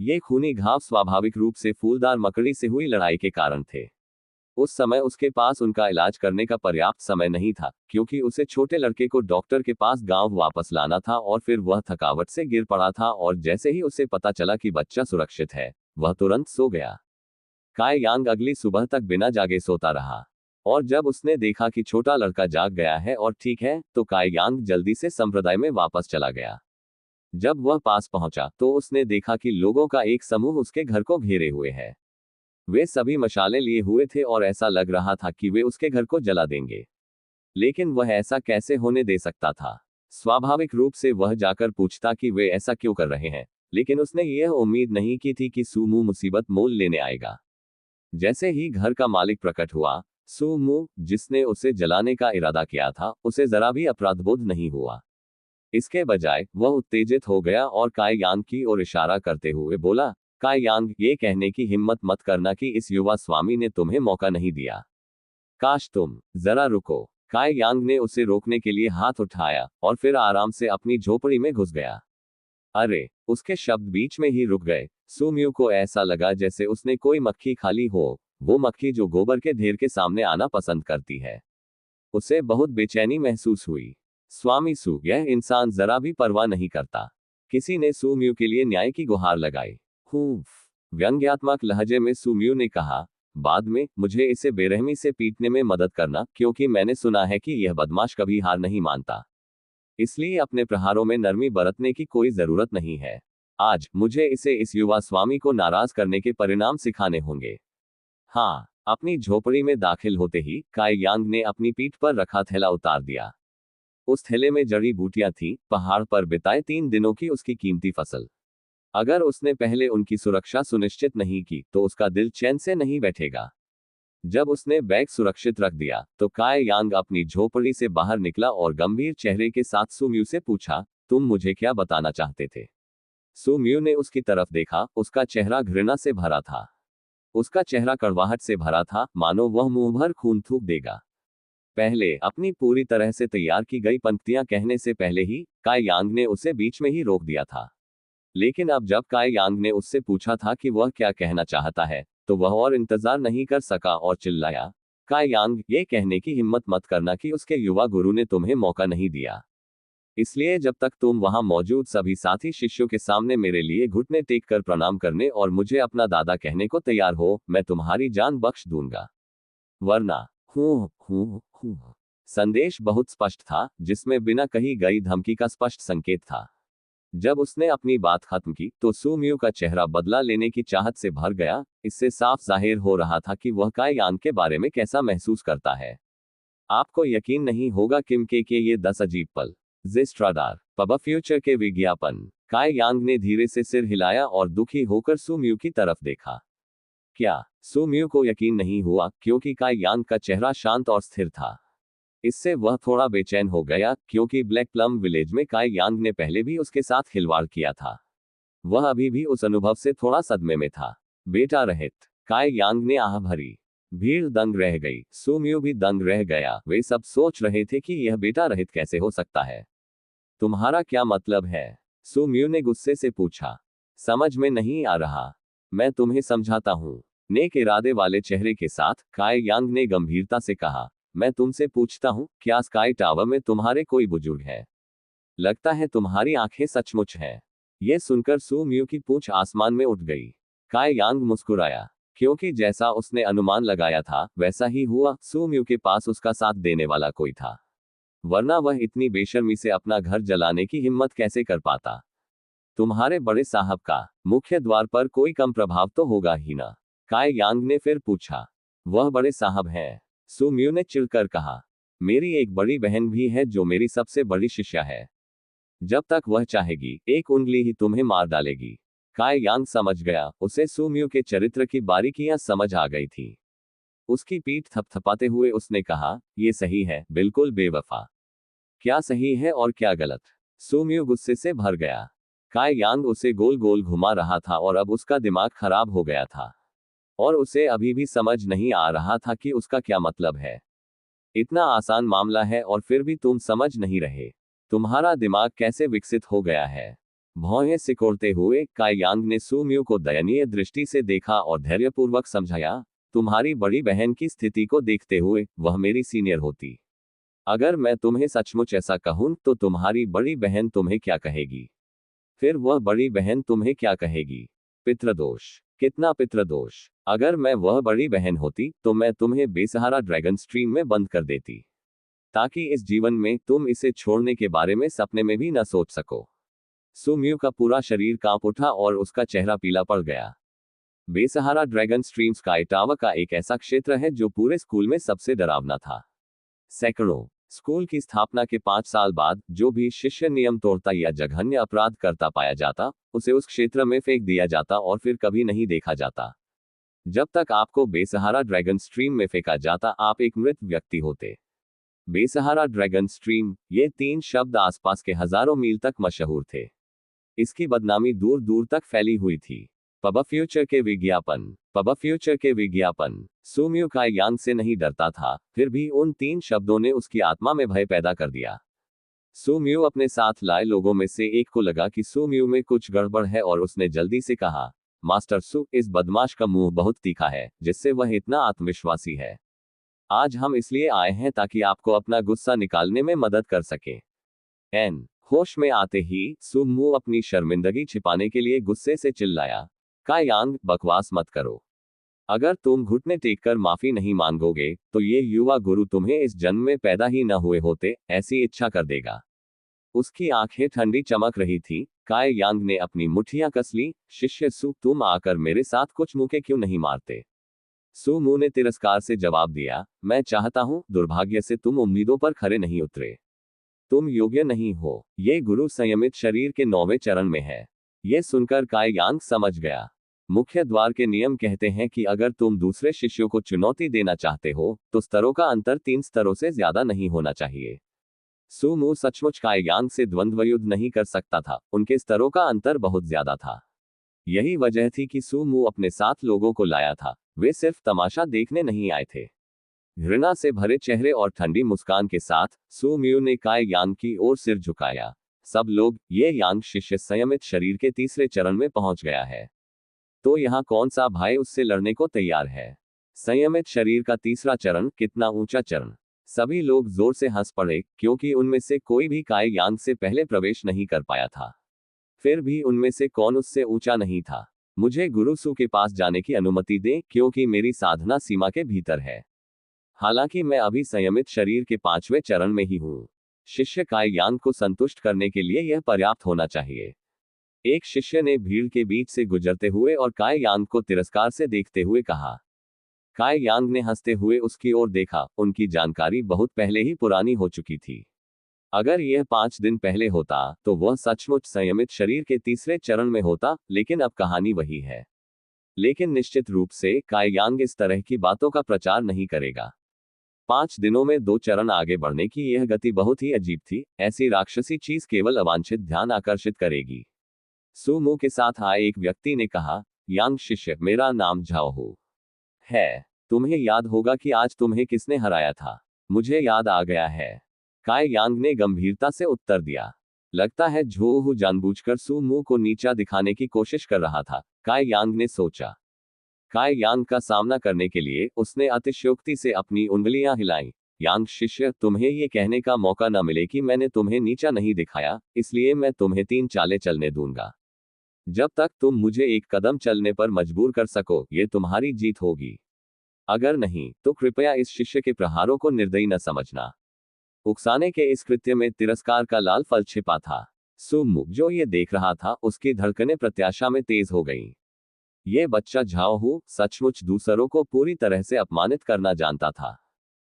ये खूनी घाव स्वाभाविक रूप से फूलदार मकड़ी से हुई लड़ाई के कारण थे। उस समय उसके पास उनका इलाज करने का पर्याप्त समय नहीं था, क्योंकि उसे छोटे लड़के को डॉक्टर के पास गांव वापस लाना था और फिर वह थकावट से गिर पड़ा था और जैसे ही उसे पता चला कि बच्चा सुरक्षित है, वह तुरंत सो गया। काय यांग अगली सुबह तक बिना जागे सोता रहा। और जब उसने देखा कि छोटा लड़का जाग गया है और ठीक है, तो काय यांग जल्दी से संप्रदाय में वापस चला गया। जब वह पास पहुंचा तो उसने देखा कि लोगों का एक समूह उसके घर को घेरे हुए है। वे सभी मशालें लिए हुए थे और ऐसा लग रहा था कि वे उसके घर को जला देंगे। लेकिन वह ऐसा कैसे होने दे सकता था? स्वाभाविक रूप से वह जाकर पूछता कि वे ऐसा क्यों कर रहे हैं, लेकिन उसने यह उम्मीद नहीं की थी कि सुमू मुसीबत मोल लेने आएगा। जैसे ही घर का मालिक प्रकट हुआ, सुमू, जिसने उसे जलाने का इरादा किया था, उसे जरा भी अपराधबोध नहीं हुआ। इसके बजाय वह उत्तेजित हो गया और काय यांग की ओर इशारा करते हुए बोला, काय यांग, ये कहने की हिम्मत मत करना कि इस युवा स्वामी ने तुम्हें मौका नहीं दिया। काश तुम जरा रुको। काय यांग ने उसे रोकने के लिए हाथ उठाया और फिर आराम से अपनी झोपड़ी में घुस गया। अरे, उसके शब्द बीच में ही रुक गए। सुम्यू को ऐसा लगा जैसे उसने कोई मक्खी खाली हो, वो मक्खी जो गोबर के ढेर के सामने आना पसंद करती है। उसे बहुत बेचैनी महसूस हुई। स्वामी सु, यह इंसान जरा भी परवाह नहीं करता। किसी ने सुम्यू के लिए न्याय की गुहार लगाई। हूँ, व्यंग्यात्मक लहजे में सुम्यू ने कहा, बाद में मुझे इसे बेरहमी से पीटने में मदद करना, क्योंकि मैंने सुना है कि यह बदमाश कभी हार नहीं मानता। इसलिए अपने प्रहारों में नरमी बरतने की कोई जरूरत नहीं है। आज मुझे इसे इस युवा स्वामी को नाराज करने के परिणाम सिखाने होंगे। हाँ। अपनी झोपड़ी में दाखिल होते ही काय यांग ने अपनी पीठ पर रखा थैला उतार दिया। उस थैले में जड़ी बूटियां थीं, पहाड़ पर बिताए 3 दिनों की उसकी कीमती फसल। अगर उसने पहले उनकी सुरक्षा सुनिश्चित नहीं की तो उसका दिल चैन से नहीं बैठेगा। जब उसने बैग सुरक्षित रख दिया तो काय यांग अपनी झोपड़ी से बाहर निकला और गंभीर चेहरे के साथ सुम्यू से पूछा, तुम मुझे क्या बताना चाहते थे? सुम्यू ने उसकी तरफ देखा, उसका चेहरा घृणा से भरा था। उसका चेहरा कड़वाहट से भरा था, मानो वह मुंह भर खून थूक देगा। पहले अपनी पूरी तरह से तैयार की गई पंक्तियां कहने से पहले ही काय यांग ने उसे बीच में ही रोक दिया था। लेकिन अब जब काय यांग ने उससे पूछा था कि वह क्या कहना चाहता है, तो वह और इंतजार नहीं कर सका और चिल्लाया, काय यांग, ये कहने की हिम्मत मत करना कि उसके युवा गुरु ने तुम्हें मौका नहीं दिया। इसलिए जब तक तुम वहां मौजूद सभी साथी शिष्यों के सामने मेरे लिए घुटने टेक कर प्रणाम करने और मुझे अपना दादा कहने को तैयार हो, मैं तुम्हारी जान बख्श दूंगा। वरना हूँ। संदेश बहुत स्पष्ट था, जिसमें बिना कही गई धमकी का स्पष्ट संकेत था। जब उसने अपनी बात खत्म की तो सुम्यू का चेहरा बदला लेने की चाहत से भर गया। इससे साफ जाहिर हो रहा था कि वह काय यांग के बारे में कैसा महसूस करता है। आपको यकीन नहीं होगा किम के ये 10 अजीब पल। जिस्ट्राडार पब फ्यूचर के विज्ञापन। काय यांग ने धीरे से सिर हिलाया और दुखी होकर सुम्यू की तरफ देखा। क्या? सुम्यू को यकीन नहीं हुआ, क्योंकि काय यांग का चेहरा शांत और स्थिर था। इससे वह थोड़ा बेचैन हो गया, क्योंकि ब्लैक प्लम विलेज में काय यांग ने पहले भी उसके साथ खिलवाड़ किया था। वह अभी भी उस अनुभव से थोड़ा सदमे में था। बेटा रहित। काय यांग ने आह भरी। भीड़ दंग रह गई, सुम्यू भी दंग रह गया। वे सब सोच रहे थे कि यह बेटा रहित कैसे हो सकता है। तुम्हारा क्या मतलब है? सुम्यू ने गुस्से से पूछा। समझ में नहीं आ रहा? मैं तुम्हें समझाता हूँ। नेक इरादे वाले चेहरे के साथ काय यांग ने गंभीरता से कहा, मैं तुमसे पूछता हूँ, क्या स्काई टावर में तुम्हारे कोई बुजुर्ग है? लगता है तुम्हारी आंखें सचमुच हैं। यह सुनकर सुम्यू की पूंछ आसमान में उठ गई। काय यांग मुस्कुराया, क्योंकि जैसा उसने अनुमान लगाया था वैसा ही हुआ। सुम्यू के पास उसका साथ देने वाला कोई था, वरना वह इतनी बेशर्मी से अपना घर जलाने की हिम्मत कैसे कर पाता? तुम्हारे बड़े साहब का मुख्य द्वार पर कोई कम प्रभाव तो होगा ही ना? काय यांग ने फिर पूछा। वह बड़े साहब हैं, सुम्यू ने चिढ़कर कहा। मेरी एक बड़ी बहन भी है जो मेरी सबसे बड़ी शिष्या है। जब तक वह चाहेगी, एक उंगली ही तुम्हें मार डालेगी। काय यांग समझ गया, उसे सुम्यू के चरित्र की बारीकियां समझ आ गई थी। उसकी पीठ थपथपाते हुए उसने कहा, ये सही है, बिल्कुल बेवफा। क्या सही है और क्या गलत? सुम्यू गुस्से से भर गया। काय यांग उसे गोल गोल घुमा रहा था और अब उसका दिमाग खराब हो गया था। और उसे अभी भी समझ नहीं आ रहा था कि उसका क्या मतलब है। इतना आसान मामला है और फिर भी तुम समझ नहीं रहे। तुम्हारा दिमाग कैसे विकसित हो गया है? भौहें सिकोड़ते हुए काई यांग ने सू म्यू को दयनीय दृष्टि से देखा और धैर्यपूर्वक समझाया, तुम्हारी बड़ी बहन की स्थिति को देखते हुए वह मेरी सीनियर होती। अगर मैं तुम्हें सचमुच ऐसा कहूं तो तुम्हारी बड़ी बहन तुम्हें क्या कहेगी? फिर वह बड़ी बहन तुम्हें क्या कहेगी? पितृदोष, कितना पितृदोष! अगर मैं वह बड़ी बहन होती तो मैं तुम्हें बेसहारा ड्रैगन स्ट्रीम में बंद कर देती, ताकि इस जीवन में तुम इसे छोड़ने के बारे में सपने में भी न सोच सको। सू म्यू का पूरा शरीर कांप उठा और उसका चेहरा पीला पड़ गया। बेसहारा ड्रैगन स्ट्रीम स्काई टावर का एक ऐसा क्षेत्र है जो पूरे स्कूल में सबसे डरावना था। सैकड़ों स्कूल की स्थापना के 5 साल बाद जो भी शिष्य नियम तोड़ता या जघन्य अपराध करता पाया जाता, उसे उस क्षेत्र में फेंक दिया जाता और फिर कभी नहीं देखा जाता। जब तक आपको बेसहारा ड्रैगन स्ट्रीम में फेंका जाता, आप एक मृत व्यक्ति होते। बेसहारा ड्रैगन स्ट्रीम, ये 3 शब्द आसपास के हजारों मील तक मशहूर थे। इसकी बदनामी दूर दूर तक फैली हुई थी। पब फ्यूचर के विज्ञापन। सू म्यू काई यांग से नहीं डरता था, फिर भी उन 3 शब्दों ने उसकी आत्मा में भय पैदा कर दिया। सू म्यू अपने साथ लाए लोगों में से एक को लगा कि सू म्यू में कुछ गड़बड़ है और उसने जल्दी से कहा, मास्टर सू, इस बदमाश का मुंह बहुत तीखा है, जिससे वह इतना आत्मविश्वासी है। आज हम इसलिए आए हैं ताकि आपको अपना गुस्सा निकालने में मदद कर सके। एन होश में आते ही सू म्यू अपनी शर्मिंदगी छिपाने के लिए गुस्से से चिल्लाया, काई यांग, बकवास मत करो। अगर तुम घुटने टेककर माफी नहीं मांगोगे तो ये युवा गुरु तुम्हें इस जन्म में पैदा ही न हुए होते ऐसी इच्छा कर देगा। उसकी आंखें ठंडी चमक रही थी। काई यांग ने अपनी मुट्ठियां कस ली। शिष्य सू, तुम आकर मेरे साथ कुछ मुके क्यों नहीं मारते? सू म्यू ने तिरस्कार से जवाब दिया, मैं चाहता हूं, दुर्भाग्य से तुम उम्मीदों पर खरे नहीं उतरे। तुम योग्य नहीं हो। ये गुरु संयमित शरीर के 9वें चरण में है। ये सुनकर काई यांग समझ गया। मुख्य द्वार के नियम कहते हैं कि अगर तुम दूसरे शिष्यों को चुनौती देना चाहते हो तो स्तरों का अंतर 3 स्तरों से ज्यादा नहीं होना चाहिए। सू म्यू सचमुच काई यांग से द्वंद्व युद्ध नहीं कर सकता था, उनके स्तरों का अंतर बहुत ज्यादा था। यही वजह थी कि सू म्यू अपने साथ लोगों को लाया था, वे सिर्फ तमाशा देखने नहीं आए थे। घृणा से भरे चेहरे और ठंडी मुस्कान के साथ सू म्यू ने काई यांग की ओर सिर झुकाया। सब लोग, ये यांग शिष्य संयमित शरीर के तीसरे चरण में पहुंच गया है। तो यहाँ कौन सा भाई उससे लड़ने को तैयार है? संयमित शरीर का तीसरा चरण, कितना ऊंचा चरण! सभी लोग जोर से हंस पड़े, क्योंकि उनमें से कोई भी काई यांग से पहले प्रवेश नहीं कर पाया था। फिर भी उनमें से कौन उससे ऊंचा नहीं था? मुझे गुरु सू के पास जाने की अनुमति दें, क्योंकि मेरी साधना सीमा के भीतर है। हालांकि मैं अभी संयमित शरीर के 5वें चरण में ही हूँ। शिष्य काई यांग को संतुष्ट करने के लिए यह पर्याप्त होना चाहिए। एक शिष्य ने भीड़ के बीच से गुजरते हुए और काई यांग को तिरस्कार से देखते हुए कहा। काई यांग ने हंसते हुए उसकी ओर देखा। उनकी जानकारी बहुत पहले ही पुरानी हो चुकी थी। अगर यह 5 दिन पहले होता तो वह सचमुच संयमित शरीर के तीसरे चरण में होता, लेकिन अब कहानी वही है। लेकिन निश्चित रूप से काई यांग इस तरह की बातों का प्रचार नहीं करेगा। 5 दिनों में 2 चरण आगे बढ़ने की यह गति बहुत ही अजीब थी। ऐसी राक्षसी चीज केवल अवांछित ध्यान आकर्षित करेगी। सू म्यू के साथ आए एक व्यक्ति ने कहा, यांग शिष्य, मेरा नाम झाओ हू है। तुम्हें याद होगा कि आज तुम्हें किसने हराया था? मुझे याद आ गया है। काई यांग ने गंभीरता से उत्तर दिया। लगता है झो हू जानबूझकर सू म्यू को नीचा दिखाने की कोशिश कर रहा था, काई यांग ने सोचा। काई यांग का सामना करने के लिए उसने अतिशयोक्ति से अपनी उंगलियां हिलाईं। यांग शिष्य, तुम्हें ये कहने का मौका न मिले कि मैंने तुम्हें नीचा नहीं दिखाया, इसलिए मैं तुम्हें 3 चालें चलने दूंगा। जब तक तुम मुझे एक कदम चलने पर मजबूर कर सको, ये तुम्हारी जीत होगी। अगर नहीं, तो कृपया इस शिष्य के प्रहारों को निर्दयी न समझना। उकसाने के इस कृत्य में तिरस्कार का लाल फल छिपा था। सू म्यू, जो ये देख रहा था, उसकी धड़कनें प्रत्याशा में तेज हो गईं। ये बच्चा झाओ हू सचमुच दूसरों को पूरी तरह से अपमानित करना जानता था।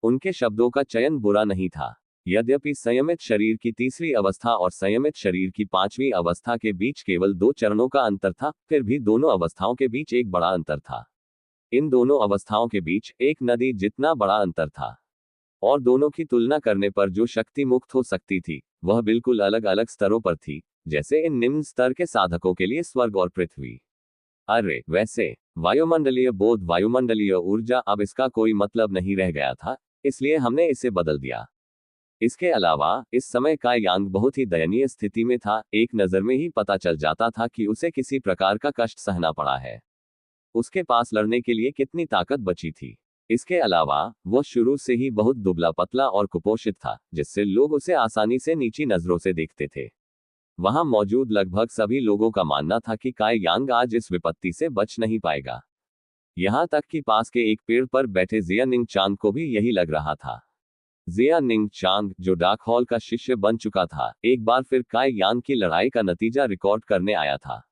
उनके शब्दों का चयन बुरा नहीं था। यद्यपि संयमित शरीर की तीसरी अवस्था और संयमित शरीर की 5वीं अवस्था के बीच केवल 2 चरणों का अंतर था, फिर भी दोनों अवस्थाओं के बीच एक बड़ा अंतर था। इन दोनों अवस्थाओं के बीच एक नदी जितना बड़ा अंतर था। और दोनों की तुलना करने पर जो शक्ति मुक्त हो सकती थी, वह बिल्कुल अलग अलग स्तरों पर थी, जैसे इन निम्न स्तर के साधकों के लिए स्वर्ग और पृथ्वी। अरे वैसे, वायुमंडलीय बोध, वायुमंडलीय ऊर्जा, अब इसका कोई मतलब नहीं रह गया था, इसलिए हमने इसे बदल दिया। इसके अलावा इस समय काई यांग बहुत ही दयनीय स्थिति में था, एक नज़र में ही पता चल जाता था कि उसे किसी प्रकार का कष्ट सहना पड़ा है। उसके पास लड़ने के लिए कितनी ताकत बची थी। इसके अलावा वह शुरू से ही बहुत दुबला पतला और कुपोषित था, जिससे लोग उसे आसानी से नीची नजरों से देखते थे। वहां मौजूद लगभग सभी लोगों का मानना था कि काई यांग आज इस विपत्ति से बच नहीं पाएगा। यहां तक कि पास के एक पेड़ पर बैठे जिया निंग चांग को भी यही लग रहा था। जिया निंग चांग, जो डाक हॉल का शिष्य बन चुका था, एक बार फिर काई यांग की लड़ाई का नतीजा रिकॉर्ड करने आया था।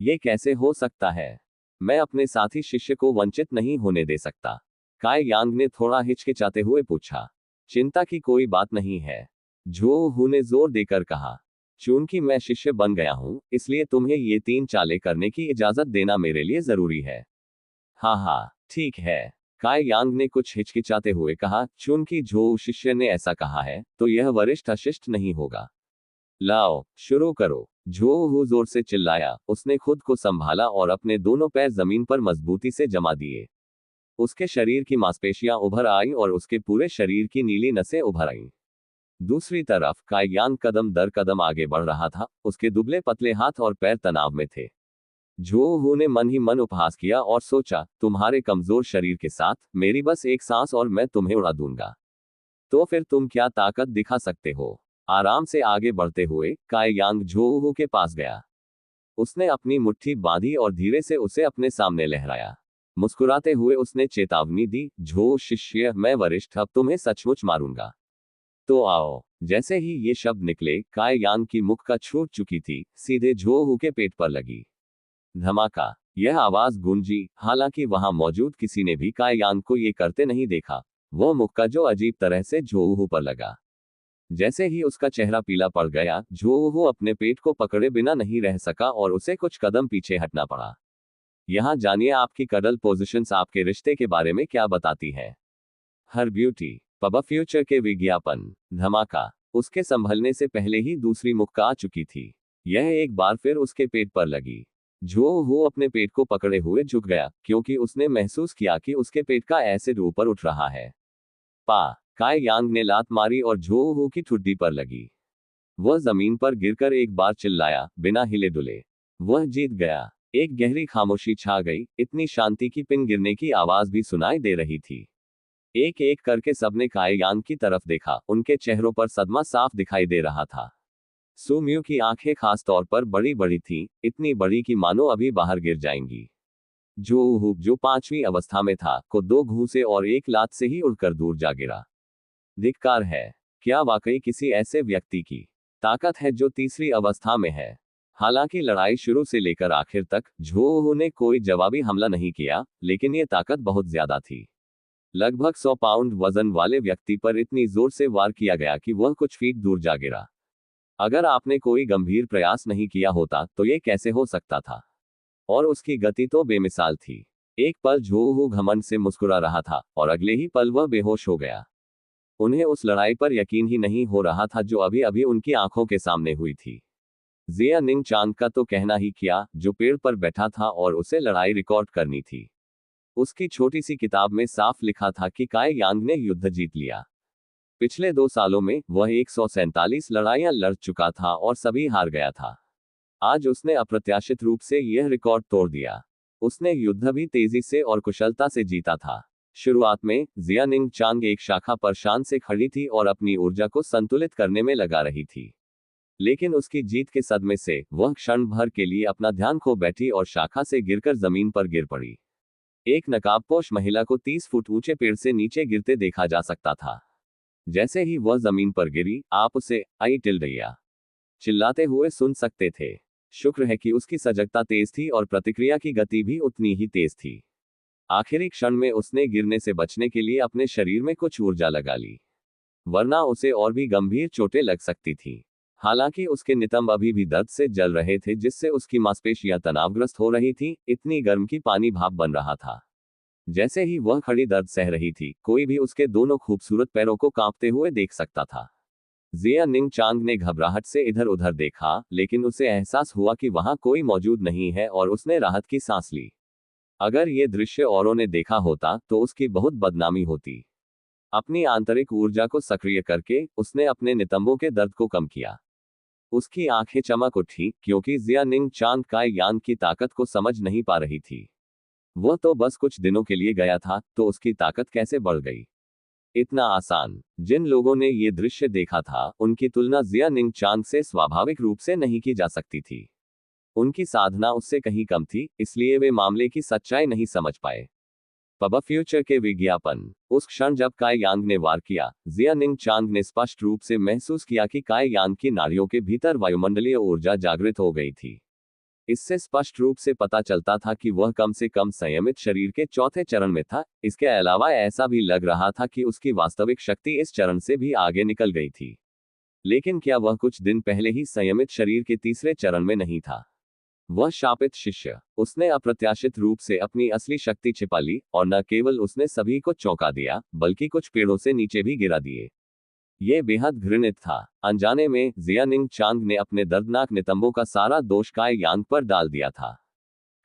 ये कैसे हो सकता है? मैं अपने साथी शिष्य को वंचित नहीं होने दे सकता, काई यांग ने थोड़ा हिचकिचाते हुए पूछा। चिंता की कोई बात नहीं है, झो हू ने जोर देकर कहा। चूंकि मैं शिष्य बन गया हूं, इसलिए तुम्हें ये 3 चालें करने की इजाजत देना मेरे लिए जरूरी है। हाँ हाँ, ठीक है, काई यांग ने कुछ हिचकिचाते हुए कहा। चूंकि झो शिष्य ने ऐसा कहा है, तो यह वरिष्ठ अशिष्ट नहीं होगा। लाओ, शुरू करो, झो हू जोर से चिल्लाया। उसने खुद को संभाला और अपने दोनों पैर जमीन पर मजबूती से जमा दिए। उसके शरीर की मांसपेशियां उभर आईं और उसके पूरे शरीर की नीली नसें उभर आईं। दूसरी तरफ काई यांग कदम दर कदम आगे बढ़ रहा था, उसके दुबले पतले हाथ और पैर तनाव में थे। झो हू ने मन ही मन उपहास किया और सोचा, तुम्हारे कमजोर शरीर के साथ मेरी बस एक सांस और मैं तुम्हें उड़ा दूंगा। तो फिर तुम क्या ताकत दिखा सकते हो? आराम से आगे बढ़ते हुए काई यांग झो हू के पास गया। उसने अपनी मुट्ठी बांधी और धीरे से उसे अपने सामने लहराया। मुस्कुराते हुए उसने चेतावनी दी, झो शिष्य, मैं वरिष्ठ अब तुम्हें सचमुच मारूंगा। तो आओ। जैसे ही ये शब्द निकले, काई यांग की मुख का छूट चुकी थी, सीधे झो हू के पेट पर लगी। धमाका। यह आवाज गूंजी, हालांकि वहां मौजूद किसी ने भी काई यांग को ये करते नहीं देखा। वह मुक्का जो अजीब तरह से झो हू पर लगा। जैसे ही उसका चेहरा पीला पड़ गया, झो हू अपने पेट को पकड़े बिना नहीं रह सका और उसे कुछ कदम पीछे हटना पड़ा। यहाँ जानिए आपकी कडल पोजीशंस आपके रिश्ते के बारे में क्या बताती है। हर ब्यूटी पब फ्यूचर के विज्ञापन। धमाका। उसके संभलने से पहले ही दूसरी मुक्का आ चुकी थी। यह एक बार फिर उसके पेट पर लगी। झो हू अपने पेट को पकड़े हुए झुक गया, क्योंकि उसने महसूस किया कि उसके पेट का एसिड ऊपर उठ रहा है। पा। काई यांग ने लात मारी और झो हू की ठुड्डी पर लगी। वह जमीन पर गिरकर एक बार चिल्लाया, बिना हिले डुले। वह जीत गया। एक गहरी खामोशी छा गई, इतनी शांति की पिन गिरने की आवाज भी सुनाई दे रही थी। एक एक करके सबने काई यांग की तरफ देखा, उनके चेहरों पर सदमा साफ दिखाई दे रहा था। सुम्यू की आंखें खास तौर पर बड़ी बड़ी थीं, इतनी बड़ी कि मानो अभी बाहर गिर जाएंगी। जो हू, जो 5वीं अवस्था में था, को 2 घूंसे और एक लात से ही उड़कर दूर जा गिरा। धिक्कार है। क्या वाकई किसी ऐसे व्यक्ति की ताकत है जो तीसरी अवस्था में है? हालांकि लड़ाई शुरू से लेकर आखिर तक झो हू ने कोई जवाबी हमला नहीं किया, लेकिन ये ताकत बहुत ज्यादा थी। लगभग 100 पाउंड वजन वाले व्यक्ति पर इतनी जोर से वार किया गया कि वह कुछ फीट दूर जा गिरा। अगर आपने कोई गंभीर प्रयास नहीं किया होता तो ये कैसे हो सकता था? और उसकी गति तो बेमिसाल थी। एक पल झो हू घमंड से मुस्कुरा रहा था और अगले ही पल वह बेहोश हो गया। उन्हें उस लड़ाई पर यकीन ही नहीं हो रहा था जो अभी अभी उनकी आंखों के सामने हुई थी। जिया निंग चांग का तो कहना ही क्या, जो पेड़ पर बैठा था और उसे लड़ाई रिकॉर्ड करनी थी। उसकी छोटी सी किताब में साफ लिखा था कि काई यांग ने युद्ध जीत लिया। पिछले 2 सालों में वह 147 लड़ाइयां लड़ चुका था और सभी हार गया था। आज उसने अप्रत्याशित रूप से यह रिकॉर्ड तोड़ दिया। उसने युद्ध भी तेजी से और कुशलता से जीता था। शुरुआत में जिया निंग चांग एक शाखा पर शान से खड़ी थी और अपनी ऊर्जा को संतुलित करने में लगा रही थी। लेकिन उसकी जीत के सदमे से वह क्षण भर के लिए अपना ध्यान खो बैठी और शाखा से गिरकर जमीन पर गिर पड़ी। एक नकाबपोश महिला को 30 फुट ऊंचे पेड़ से नीचे गिरते देखा जा सकता था। जैसे ही वह जमीन पर गिरी, आप उसे आई टिल्डिया चिल्लाते हुए सुन सकते थे। शुक्र है कि उसकी सजगता तेज थी और प्रतिक्रिया की गति भी उतनी ही तेज थी। आखिरी क्षण में उसने गिरने से बचने के लिए अपने शरीर में कुछ ऊर्जा लगा ली, वरना उसे और भी गंभीर चोटें लग सकती थी। हालांकि उसके नितंब अभी भी दर्द से जल रहे थे, जिससे उसकी मांसपेशियां तनावग्रस्त हो रही थीं, इतनी गर्म की पानी भाप बन रहा था। जैसे ही वह खड़ी दर्द सह रही थी, कोई भी उसके दोनों खूबसूरत पैरों को कांपते हुए देख सकता था। जिया निंग चांग ने घबराहट से इधर उधर देखा, लेकिन उसे एहसास हुआ कि वहां कोई मौजूद नहीं है और उसने राहत की सांस ली। अगर ये दृश्य औरों ने देखा होता तो उसकी बहुत बदनामी होती। अपनी आंतरिक ऊर्जा को सक्रिय करके उसने अपने नितंबों के दर्द को कम किया। उसकी आंखें चमक उठी क्योंकि जिया निंग चांग काई यांग की ताकत को समझ नहीं पा रही थी। वह तो बस कुछ दिनों के लिए गया था, तो उसकी ताकत कैसे बढ़ गई? इतना आसान। जिन लोगों ने ये दृश्य देखा था, उनकी तुलना जिया निंग चांग से स्वाभाविक रूप से नहीं की जा सकती थी। उनकी साधना उससे कहीं कम थी, इसलिए वे मामले की सच्चाई नहीं समझ पाए। पब फ्यूचर के विज्ञापन। उस क्षण जब काय यांग ने वार किया, जिया निंग चांग ने स्पष्ट रूप से महसूस किया कि काय यांग की नाड़ियों के भीतर वायुमंडलीय ऊर्जा जागृत हो गई थी। इससे स्पष्ट रूप से पता चलता था कि वह कम से कम संयमित शरीर के चौथे चरण में था। इसके अलावा ऐसा भी लग रहा था कि उसकी वास्तविक शक्ति इस चरण से भी आगे निकल गई थी। लेकिन क्या वह कुछ दिन पहले ही संयमित शरीर के तीसरे चरण में नहीं था? वह शापित शिष्य। उसने अप्रत्याशित रूप से अपनी असली शक्ति छिपा ली, और न केवल उसने सभी को चौंका दिया, बल्कि कुछ पेड़ों से नीचे भी गिरा दिए। यह बेहद घृणित था। अनजाने में जिया निंग चांग ने अपने दर्दनाक नितंबों का सारा दोष काय यांग पर डाल दिया था।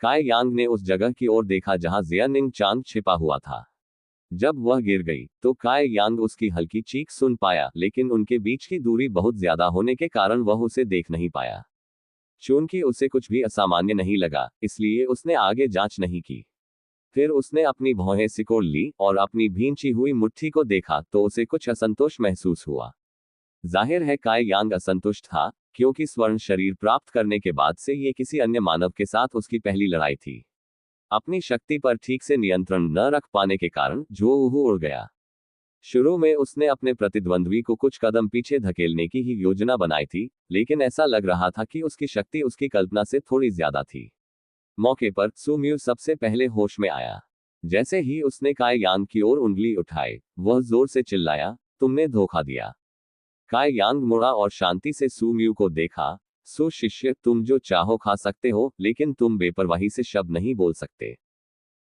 काय यांग ने उस जगह की ओर देखा जहां जिया निंग चांग छिपा हुआ था। जब वह गिर गई, तो काय यांग उसकी हल्की चीख सुन पाया, लेकिन उनके बीच की दूरी बहुत ज्यादा होने के कारण वह उसे देख नहीं पाया। चूंकि उसे कुछ भी असामान्य नहीं लगा, इसलिए उसने आगे जांच नहीं की। फिर उसने अपनी भौहें सिकोड़ ली और अपनी भींची हुई मुट्ठी को देखा तो उसे कुछ असंतोष महसूस हुआ। जाहिर है काय यांग असंतुष्ट था, क्योंकि स्वर्ण शरीर प्राप्त करने के बाद से ये किसी अन्य मानव के साथ उसकी पहली लड़ाई थी। अपनी शक्ति पर ठीक से नियंत्रण न रख पाने के कारण झोऊ उड़ गया। शुरू में उसने अपने प्रतिद्वंद्वी को कुछ कदम पीछे धकेलने की ही योजना बनाई थी, लेकिन ऐसा लग रहा था कि उसकी शक्ति उसकी कल्पना से थोड़ी ज्यादा थी। मौके पर सू म्यू सबसे पहले होश में आया। जैसे ही उसने काय यांग की ओर उंगली उठाई, वह जोर से चिल्लाया, तुमने धोखा दिया। काय यांग मुड़ा और शांति से सू म्यू को देखा। सू शिष्य, तुम जो चाहो खा सकते हो, लेकिन तुम बेपरवाही से शब्द नहीं बोल सकते।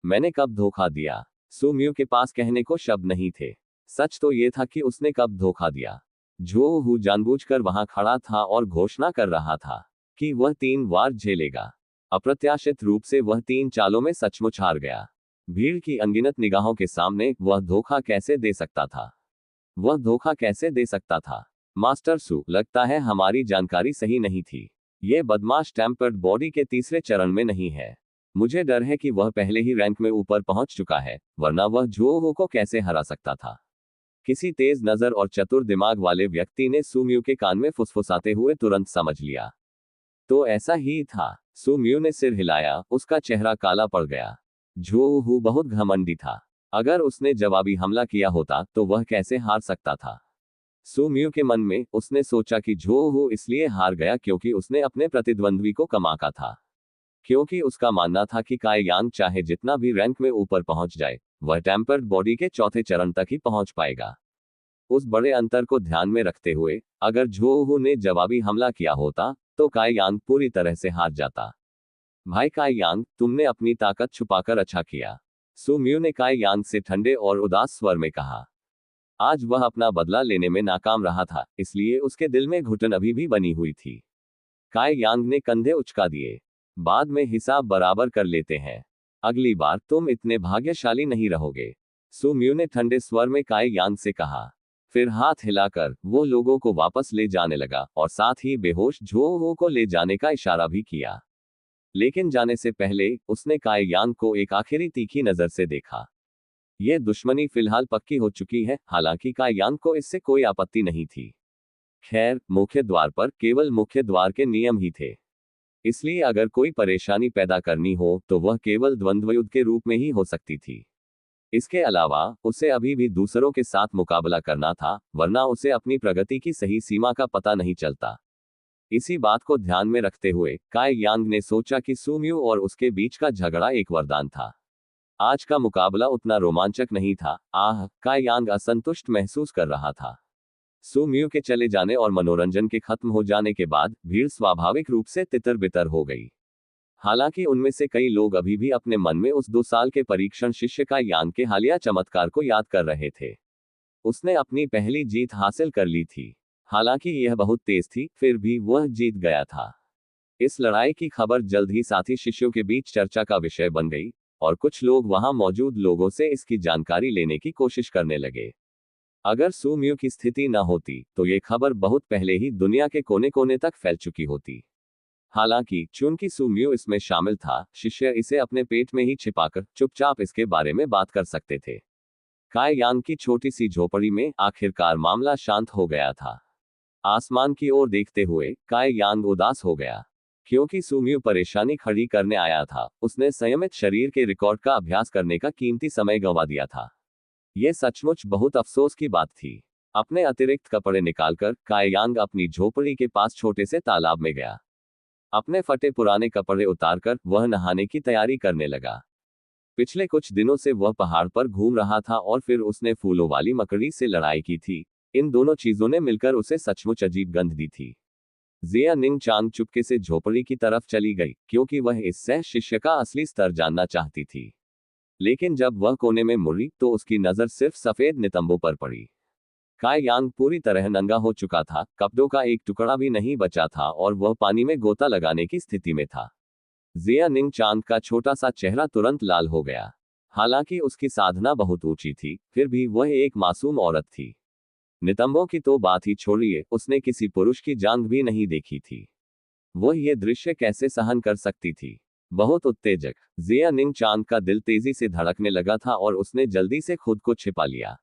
मैंने कब धोखा दिया? सू म्यू के पास कहने को शब्द नहीं थे। सच तो यह था कि उसने कब धोखा दिया। जो हु जानबूझकर वहां खड़ा था और घोषणा कर रहा था कि वह 3 वार झेलेगा। अप्रत्याशित रूप से वह 3 चालों में सचमुच हार गया। भीड़ की अनगिनत निगाहों के सामने वह धोखा कैसे दे सकता था? वह धोखा कैसे दे सकता था? मास्टर सू, लगता है हमारी जानकारी सही नहीं थी। यह बदमाश टेम्पर्ड बॉडी के तीसरे चरण में नहीं है। मुझे डर है कि वह पहले ही रैंक में ऊपर पहुंच चुका है, वरना वह झोऊ को कैसे हरा सकता था? किसी तेज नजर और चतुर दिमाग वाले व्यक्ति ने सू म्यू के कान में फुसफुसाते हुए तुरंत समझ लिया। तो ऐसा ही था। सू म्यू ने सिर हिलाया, उसका चेहरा काला पड़ गया। झोऊ बहुत घमंडी था। अगर उसने जवाबी हमला किया होता तो वह कैसे हार सकता था? सू म्यू के मन में उसने सोचा कि झोऊ इसलिए हार गया क्योंकि उसने अपने प्रतिद्वंद्वी को कम आंका था। क्योंकि उसका मानना था कि काय यांग चाहे जितना भी रैंक में ऊपर पहुंच जाए, वह टेम्पर्ड बॉडी के चौथे चरण तक ही पहुंच पाएगा। उस बड़े अंतर को ध्यान में रखते हुए, अगर झोऊ ने जवाबी हमला किया होता, तो काय यांग पूरी तरह से हार जाता। भाई काय यांग, तुमने अपनी ताकत छुपाकर अच्छा किया। सू म्यू ने काय यांग से ठंडे और उदास स्वर में कहा। आज वह अपना बदला लेने में नाकाम रहा था, इसलिए उसके दिल में घुटन अभी भी बनी हुई थी। काय यांग ने कंधे उचका दिए। बाद में हिसाब बराबर कर लेते हैं। अगली बार तुम इतने भाग्यशाली नहीं रहोगे। सू म्यू ने ठंडे स्वर में काय यांग से कहा। फिर हाथ हिलाकर वो लोगों को वापस ले जाने लगा और साथ ही बेहोश झोऊ को ले जाने का इशारा भी किया। लेकिन जाने से पहले उसने काय यांग को एक आखिरी तीखी नजर से देखा। यह दुश्मनी फिलहाल पक्की हो चुकी है, हालांकि काय यांग को इससे कोई आपत्ति नहीं थी। खैर, मुख्य द्वार पर केवल मुख्य द्वार के नियम ही थे, इसलिए अगर कोई परेशानी पैदा करनी हो तो वह केवल द्वंद्वयुद्ध के रूप में ही हो सकती थी। इसके अलावा उसे अभी भी दूसरों के साथ मुकाबला करना था, वरना उसे अपनी प्रगति की सही सीमा का पता नहीं चलता। इसी बात को ध्यान में रखते हुए काय यांग ने सोचा कि सू म्यू और उसके बीच का झगड़ा एक वरदान था। आज का मुकाबला उतना रोमांचक नहीं था। काय यांग असंतुष्ट महसूस कर रहा था। सू म्यू के चले जाने और मनोरंजन के खत्म हो जाने के बाद भीड़ स्वाभाविक रूप से तितर बितर हो गई। हालांकि उनमें से कई लोग अभी भी अपने मन में उस 2 साल के परीक्षण शिष्य काय यांग के हालिया चमत्कार को याद कर रहे थे। उसने अपनी पहली जीत हासिल कर ली थी। हालांकि यह बहुत तेज थी, फिर भी वह जीत गया था। इस लड़ाई की खबर जल्द ही साथी शिष्यों के बीच चर्चा का विषय बन गई, और कुछ लोग वहां मौजूद लोगों से इसकी जानकारी लेने की कोशिश करने लगे। अगर सू म्यू की स्थिति न होती तो ये खबर बहुत पहले ही दुनिया के कोने कोने तक फैल चुकी होती। हालांकि चूंकि सू म्यू इसमें शामिल था, शिष्य इसे अपने पेट में ही छिपाकर चुपचाप इसके बारे में बात कर सकते थे। काय यांग की छोटी सी झोपड़ी में आखिरकार मामला शांत हो गया था। आसमान की ओर देखते हुए काय यांग उदास हो गया। क्योंकि सुम्यू परेशानी खड़ी करने आया था, उसने संयमित शरीर के रिकॉर्ड का अभ्यास करने का कीमती समय गंवा दिया था। यह सचमुच बहुत अफसोस की बात थी। अपने अतिरिक्त कपड़े निकालकर काय यांग अपनी झोपड़ी के पास छोटे से तालाब में गया। अपने फटे पुराने कपड़े उतारकर वह नहाने की तैयारी करने लगा। पिछले कुछ दिनों से वह पहाड़ पर घूम रहा था और फिर उसने फूलों वाली मकड़ी से लड़ाई की थी। इन दोनों चीजों ने मिलकर उसे सचमुच अजीब गंध दी थी। जिया निंग चांग चुपके से झोपड़ी की तरफ चली गई, क्योंकि वह इस सह शिष्य का असली स्तर जानना चाहती थी। लेकिन जब वह कोने में मुड़ी तो उसकी नजर सिर्फ सफेद नितंबों पर पड़ी। काय यांग पूरी तरह नंगा हो चुका था, कपड़ों का एक टुकड़ा भी नहीं बचा था और वह पानी में गोता लगाने की स्थिति में था। जिया निंग चांग का छोटा सा चेहरा तुरंत लाल हो गया। हालांकि उसकी साधना बहुत ऊंची थी, फिर भी वह एक मासूम औरत थी। नितंबों की तो बात ही छोड़िए, उसने किसी पुरुष की जांघ भी नहीं देखी थी। वह ये दृश्य कैसे सहन कर सकती थी? बहुत उत्तेजक। जिया निंग चांग का दिल तेजी से धड़कने लगा था और उसने जल्दी से खुद को छिपा लिया।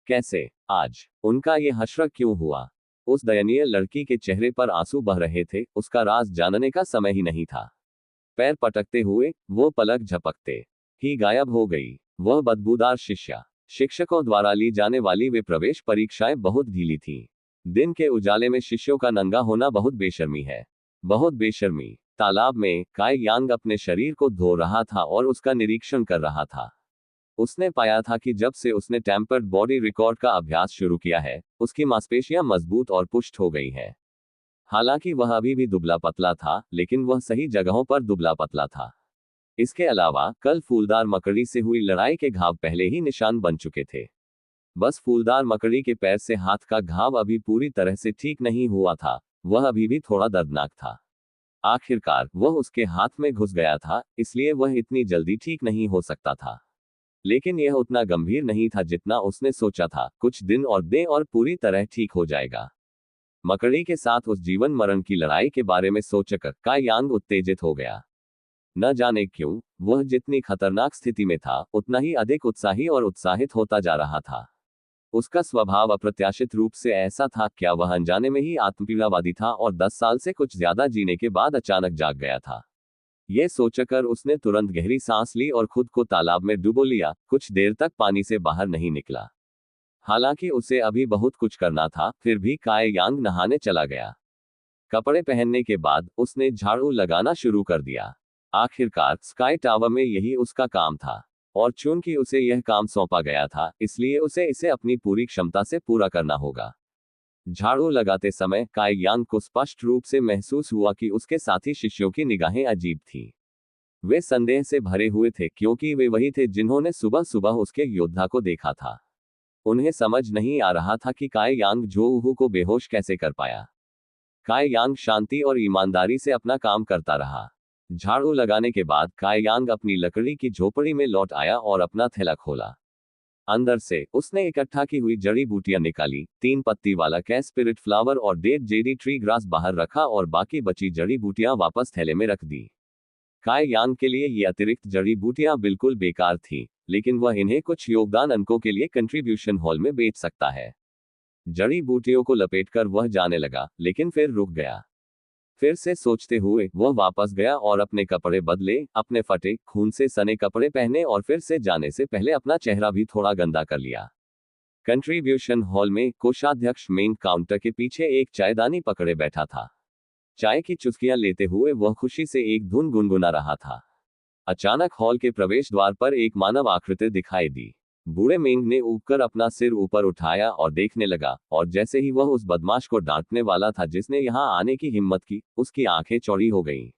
कैसे? आज उनका ये हश्र क्यों हुआ? उस दयनीय लड़की के चेहरे पर आंसू बह रहे थे, उसका राज जानने का समय ही नहीं था। पैर पटकते हुए वो पलक झपकते ही गायब हो गई। वह बदबूदार शिष्या। शिक्षकों द्वारा ली जाने वाली वे प्रवेश परीक्षाएं बहुत ढीली थीं। दिन के उजाले में शिष्यों का नंगा होना बहुत बेशर्मी है। बहुत बेशर्मी। तालाब में काय यांग अपने शरीर को धो रहा था और उसका निरीक्षण कर रहा था। उसने पाया था कि जब से उसने टेम्पर्ड बॉडी रिकॉर्ड का अभ्यास शुरू किया है, उसकी मांसपेशियां मजबूत और पुष्ट हो गई हैं। हालांकि वह अभी भी दुबला पतला था, लेकिन वह सही जगहों पर दुबला पतला था। इसके अलावा कल फूलदार मकड़ी से हुई लड़ाई के घाव पहले ही निशान बन चुके थे। बस फूलदार मकड़ी के पैर से हाथ का घाव अभी पूरी तरह से ठीक नहीं हुआ था, वह अभी भी थोड़ा दर्दनाक था। आखिरकार वह उसके हाथ में घुस गया था, इसलिए वह इतनी जल्दी ठीक नहीं हो सकता था। लेकिन यह उतना गंभीर नहीं था जितना उसने सोचा था। कुछ दिन और दे और पूरी तरह ठीक हो जाएगा। मकड़ी के साथ उस जीवन मरण की लड़ाई के बारे में सोचकर काय यांग उत्तेजित हो गया। न जाने क्यों, वह जितनी खतरनाक स्थिति में था, उतना ही अधिक उत्साही और उत्साहित होता जा रहा था। उसका स्वभाव अप्रत्याशित रूप से ऐसा था, क्या वह अनजाने में ही आत्मपीड़ावादी था और 10 साल से कुछ ज्यादा जीने के बाद अचानक जाग गया था। यह सोचकर उसने तुरंत गहरी सांस ली और खुद को तालाब में डुबो लिया। कुछ देर तक पानी से बाहर नहीं निकला। हालांकि उसे अभी बहुत कुछ करना था, फिर भी काय यांग नहाने चला गया। कपड़े पहनने के बाद उसने झाड़ू लगाना शुरू कर दिया। आखिरकार स्काई टावर में यही उसका काम था, और चूंकि उसे यह काम सौंपा गया था, इसलिए उसे इसे अपनी पूरी क्षमता से पूरा करना होगा। झाड़ू लगाते समय काय यांग को स्पष्ट रूप से महसूस हुआ कि उसके साथी शिष्यों की निगाहें अजीब थीं। वे संदेह से भरे हुए थे, क्योंकि वे वही थे जिन्होंने सुबह सुबह उसके योद्धा को देखा था। उन्हें समझ नहीं आ रहा था कि काय यांग जोहू को बेहोश कैसे कर पाया। काय यांग शांति और ईमानदारी से अपना काम करता रहा। झाड़ू लगाने के बाद काय यांग अपनी लकड़ी की झोपड़ी में लौट आया और अपना थैला खोला। अंदर से उसने इकट्ठा की हुई जड़ी बूटियां निकाली। 3 पत्ती वाला कैस स्पिरिट फ्लावर और 1.5 जेडी ट्री ग्रास बाहर रखा और बाकी बची जड़ी बूटियां वापस थैले में रख दी। काय यांग के लिए ये अतिरिक्त जड़ी बूटियां बिल्कुल बेकार थीं, लेकिन वह इन्हें कुछ योगदान अंकों के लिए कंट्रीब्यूशन हॉल में बेच सकता है। जड़ी बूटियों को लपेटकर वह जाने लगा, लेकिन फिर रुक गया। फिर से सोचते हुए वह वापस गया और अपने कपड़े बदले, अपने फटे खून से सने कपड़े पहने और फिर से जाने से पहले अपना चेहरा भी थोड़ा गंदा कर लिया। कंट्रीब्यूशन हॉल में कोषाध्यक्ष मेन काउंटर के पीछे एक चायदानी पकड़े बैठा था। चाय की चुस्कियां लेते हुए वह खुशी से एक धुन गुनगुना रहा था। अचानक हॉल के प्रवेश द्वार पर एक मानव आकृति दिखाई दी। बूढ़े मेंग ने ऊपर अपना सिर ऊपर उठाया और देखने लगा, और जैसे ही वह उस बदमाश को डांटने वाला था जिसने यहां आने की हिम्मत की, उसकी आंखें चौड़ी हो गईं।